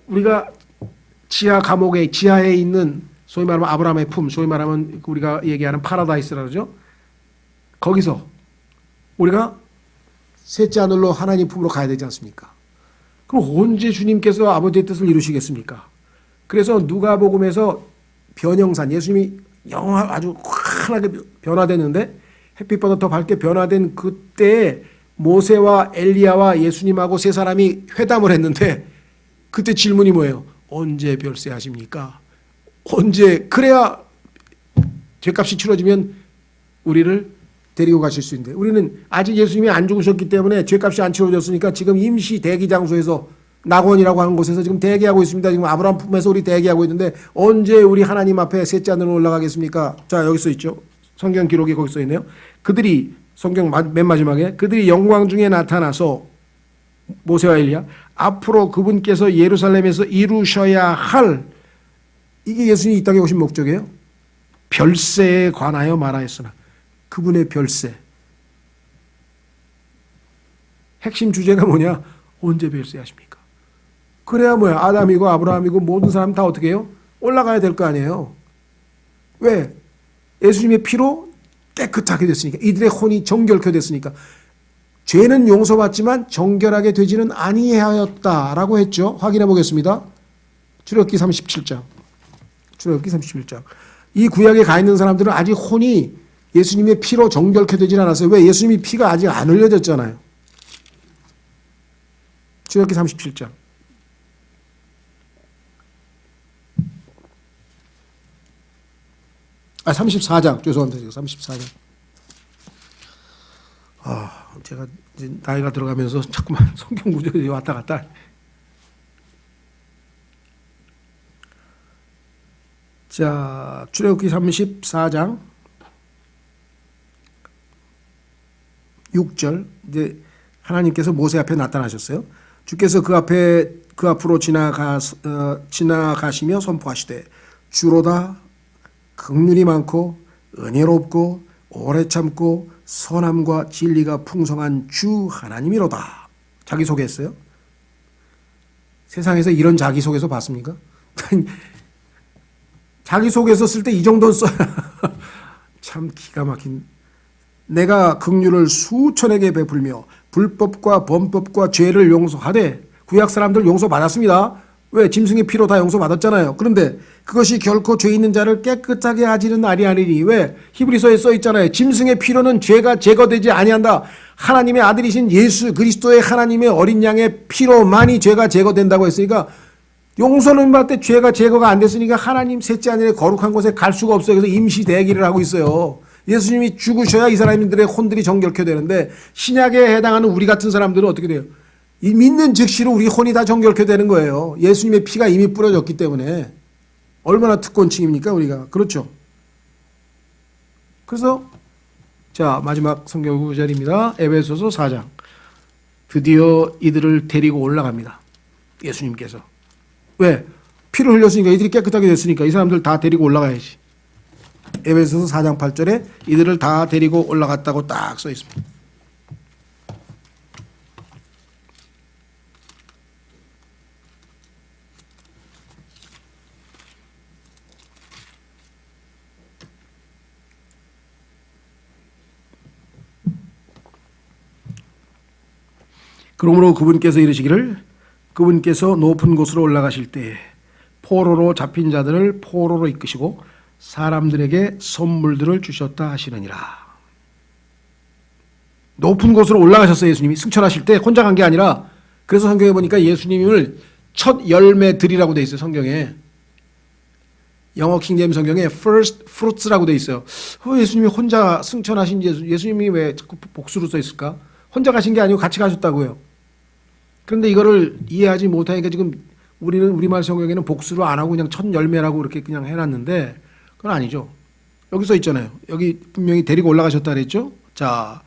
우리가 지하에 있는 소위 말하면 아브라함의 품, 소위 말하면 우리가 얘기하는 파라다이스라 그러죠. 거기서 우리가 셋째 하늘로 하나님 품으로 가야 되지 않습니까? 그럼 언제 주님께서 아버지의 뜻을 이루시겠습니까? 그래서 누가복음에서 변형산, 예수님이 아주 환하게 변화됐는데 햇빛보다 더 밝게 변화된 그때 모세와 엘리야와 예수님하고 세 사람이 회담을 했는데 그때 질문이 뭐예요? 언제 별세하십니까? 언제 그래야 죄값이 치러지면 우리를 데리고 가실 수 있는데 우리는 아직 예수님이 안 죽으셨기 때문에 죄값이 안 치러졌으니까 지금 임시 대기 장소에서 낙원이라고 하는 곳에서 지금 대기하고 있습니다. 지금 아브라함 품에서 우리 대기하고 있는데 언제 우리 하나님 앞에 셋째 하늘로 올라가겠습니까? 자, 여기 써 있죠. 성경 기록이 거기 써 있네요. 성경 맨 마지막에 그들이 영광 중에 나타나서 모세와 엘리야 앞으로 그분께서 예루살렘에서 이루셔야 할 이게 예수님이 이 땅에 오신 목적이에요. 별세에 관하여 말하였으나 그분의 별세. 핵심 주제가 뭐냐? 언제 별세하십니까? 그래야 뭐야? 아담이고 아브라함이고 모든 사람 다 어떻게 해요? 올라가야 될 거 아니에요. 왜? 예수님의 피로 깨끗하게 됐으니까. 이들의 혼이 정결케 됐으니까. 죄는 용서받지만 정결하게 되지는 아니하였다라고 했죠. 확인해 보겠습니다. 출애굽기 37장. 출애굽기 37장. 이 구약에 가 있는 사람들은 아직 혼이 예수님의 피로 정결케 되질 않았어요. 왜? 예수님의 피가 아직 안 흘려졌잖아요. 출애굽기 37장. 아, 34장. 죄송합니다. 34장. 제가 이제 나이가 들어가면서 자꾸만 성경 구절이 왔다 갔다. 자, 출애굽기 34장 6절. 이제 하나님께서 모세 앞에 나타나셨어요. 주께서 그 앞으로 지나가시며 선포하시되 주로다 긍휼이 많고 은혜롭고 오래 참고 선함과 진리가 풍성한 주 하나님이로다. 자기소개했어요. 세상에서 이런 자기소개서 봤습니까? 자기소개서 쓸 때 이 정도는 써야 참 기가 막힌. 내가 긍휼을 수천에게 베풀며 불법과 범법과 죄를 용서하되 구약 사람들 용서받았습니다. 왜? 짐승의 피로 다 용서받았잖아요. 그런데 그것이 결코 죄 있는 자를 깨끗하게 하지는 아니하리니. 왜? 히브리서에 써 있잖아요. 짐승의 피로는 죄가 제거되지 아니한다. 하나님의 아들이신 예수 그리스도의 하나님의 어린 양의 피로만이 죄가 제거된다고 했으니까 용서는 받되 죄가 제거가 안 됐으니까 하나님 셋째 하늘에 거룩한 곳에 갈 수가 없어요. 그래서 임시 대기를 하고 있어요. 예수님이 죽으셔야 이 사람들의 혼들이 정결케 되는데 신약에 해당하는 우리 같은 사람들은 어떻게 돼요? 이 믿는 즉시로 우리 혼이 다 정결케 되는 거예요. 예수님의 피가 이미 뿌려졌기 때문에. 얼마나 특권층입니까 우리가. 그렇죠. 그래서 자, 마지막 성경 구절입니다. 에베소서 4장. 드디어 이들을 데리고 올라갑니다. 예수님께서. 왜? 피를 흘렸으니까 이들이 깨끗하게 됐으니까 이 사람들 다 데리고 올라가야지. 에베소서 4장 8절에 이들을 다 데리고 올라갔다고 딱 써 있습니다. 그러므로 그분께서 이르시기를 그분께서 높은 곳으로 올라가실 때 포로로 잡힌 자들을 포로로 이끄시고 사람들에게 선물들을 주셨다 하시느니라. 높은 곳으로 올라가셨어요. 예수님이 승천하실 때 혼자 간 게 아니라. 그래서 성경에 보니까 예수님을 첫 열매들이라고 돼 있어요. 성경에. 영어 킹제임 성경에 first fruits라고 돼 있어요. 예수님이 혼자 승천하신 예수님이 왜 자꾸 복수로 써 있을까? 혼자 가신 게 아니고 같이 가셨다고요. 그런데 이거를 이해하지 못하니까 지금 우리는 우리말 성경에는 복수로 안 하고 그냥 첫 열매라고 이렇게 그냥 해놨는데 그건 아니죠. 여기 써 있잖아요. 여기 분명히 데리고 올라가셨다 그랬죠. 자,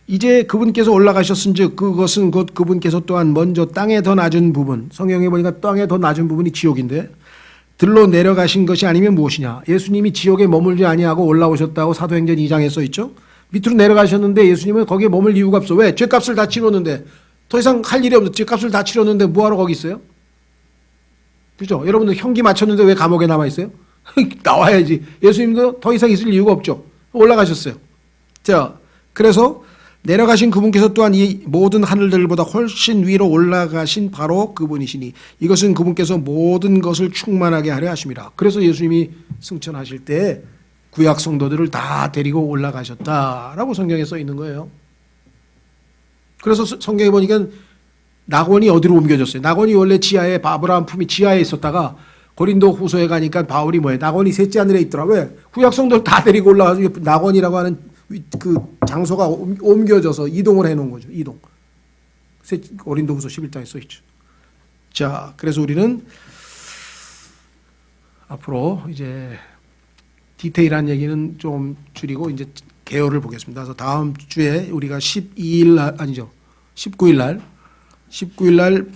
이제 그분께서 올라가셨은즉 그것은 곧 그분께서 또한 먼저 땅에 더 낮은 부분, 성경에 보니까 땅에 더 낮은 부분이 지옥인데 들로 내려가신 것이 아니면 무엇이냐. 예수님이 지옥에 머물지 아니하고 올라오셨다고 사도행전 2장에 써 있죠. 밑으로 내려가셨는데 예수님은 거기에 머물 이유가 없어. 왜? 죄값을 다 치렀는데. 더 이상 할 일이 없어. 죄값을 다 치렀는데 뭐하러 거기 있어요? 그죠? 여러분들 형기 맞췄는데 왜 감옥에 남아있어요? 나와야지. 예수님도 더 이상 있을 이유가 없죠. 올라가셨어요. 자, 그래서 내려가신 그분께서 또한 이 모든 하늘들보다 훨씬 위로 올라가신 바로 그분이시니 이것은 그분께서 모든 것을 충만하게 하려 하심이라. 그래서 예수님이 승천하실 때 구약 성도들을 다 데리고 올라가셨다라고 성경에 써 있는 거예요. 그래서 성경에 보니까 낙원이 어디로 옮겨졌어요? 낙원이 원래 지하에 아브라함 품이 지하에 있었다가 고린도 후서에 가니까 바울이 뭐예요? 낙원이 셋째 하늘에 있더라. 왜? 구약 성도를 다 데리고 올라가서 낙원이라고 하는 그 장소가 옮겨져서 이동을 해놓은 거죠. 이동. 고린도 후서 11장에 써 있죠. 자, 그래서 우리는 앞으로 이제 디테일한 얘기는 좀 줄이고 이제 개요를 보겠습니다. 그래서 다음 주에 우리가 12일 날 아니죠. 19일 날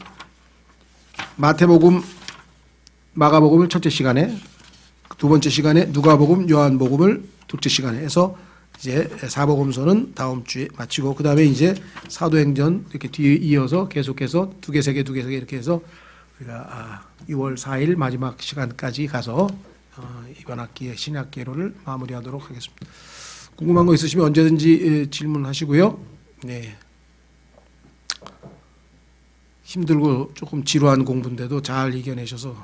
마태복음, 마가복음을 첫째 시간에, 두 번째 시간에 누가복음, 요한복음을 둘째 시간에 해서 이제 사복음서는 다음 주에 마치고 그 다음에 이제 사도행전 이렇게 뒤에 이어서 계속해서 두 개, 세 개 이렇게 해서 우리가 6월 4일 마지막 시간까지 가서 이번 학기의 신약개로를 마무리하도록 하겠습니다. 궁금한 거 있으시면 언제든지 질문하시고요. 네. 힘들고 조금 지루한 공부인데도 잘 이겨내셔서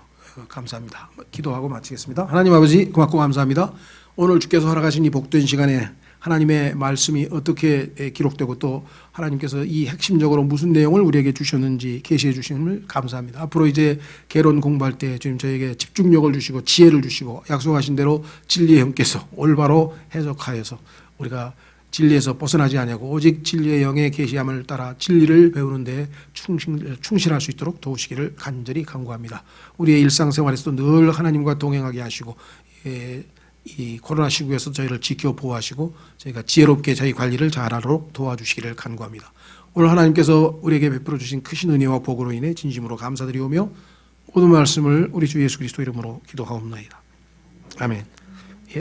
감사합니다. 기도하고 마치겠습니다. 하나님 아버지 고맙고 감사합니다. 오늘 주께서 허락하신 이 복된 시간에 하나님의 말씀이 어떻게 기록되고 또 하나님께서 이 핵심적으로 무슨 내용을 우리에게 주셨는지 계시해 주심을 감사합니다. 앞으로 이제 개론 공부할 때 주님 저에게 집중력을 주시고 지혜를 주시고 약속하신 대로 진리의 형께서 올바로 해석하여서 우리가 진리에서 벗어나지 아니하고 오직 진리의 영의 계시함을 따라 진리를 배우는 데 충실할 수 있도록 도우시기를 간절히 간구합니다. 우리의 일상생활에서도 늘 하나님과 동행하게 하시고 이 코로나 시국에서 저희를 지켜 보호하시고 저희가 지혜롭게 저희 관리를 잘하도록 도와주시기를 간구합니다. 오늘 하나님께서 우리에게 베풀어 주신 크신 은혜와 복으로 인해 진심으로 감사드리오며 모든 말씀을 우리 주 예수 그리스도 이름으로 기도하옵나이다. 아멘.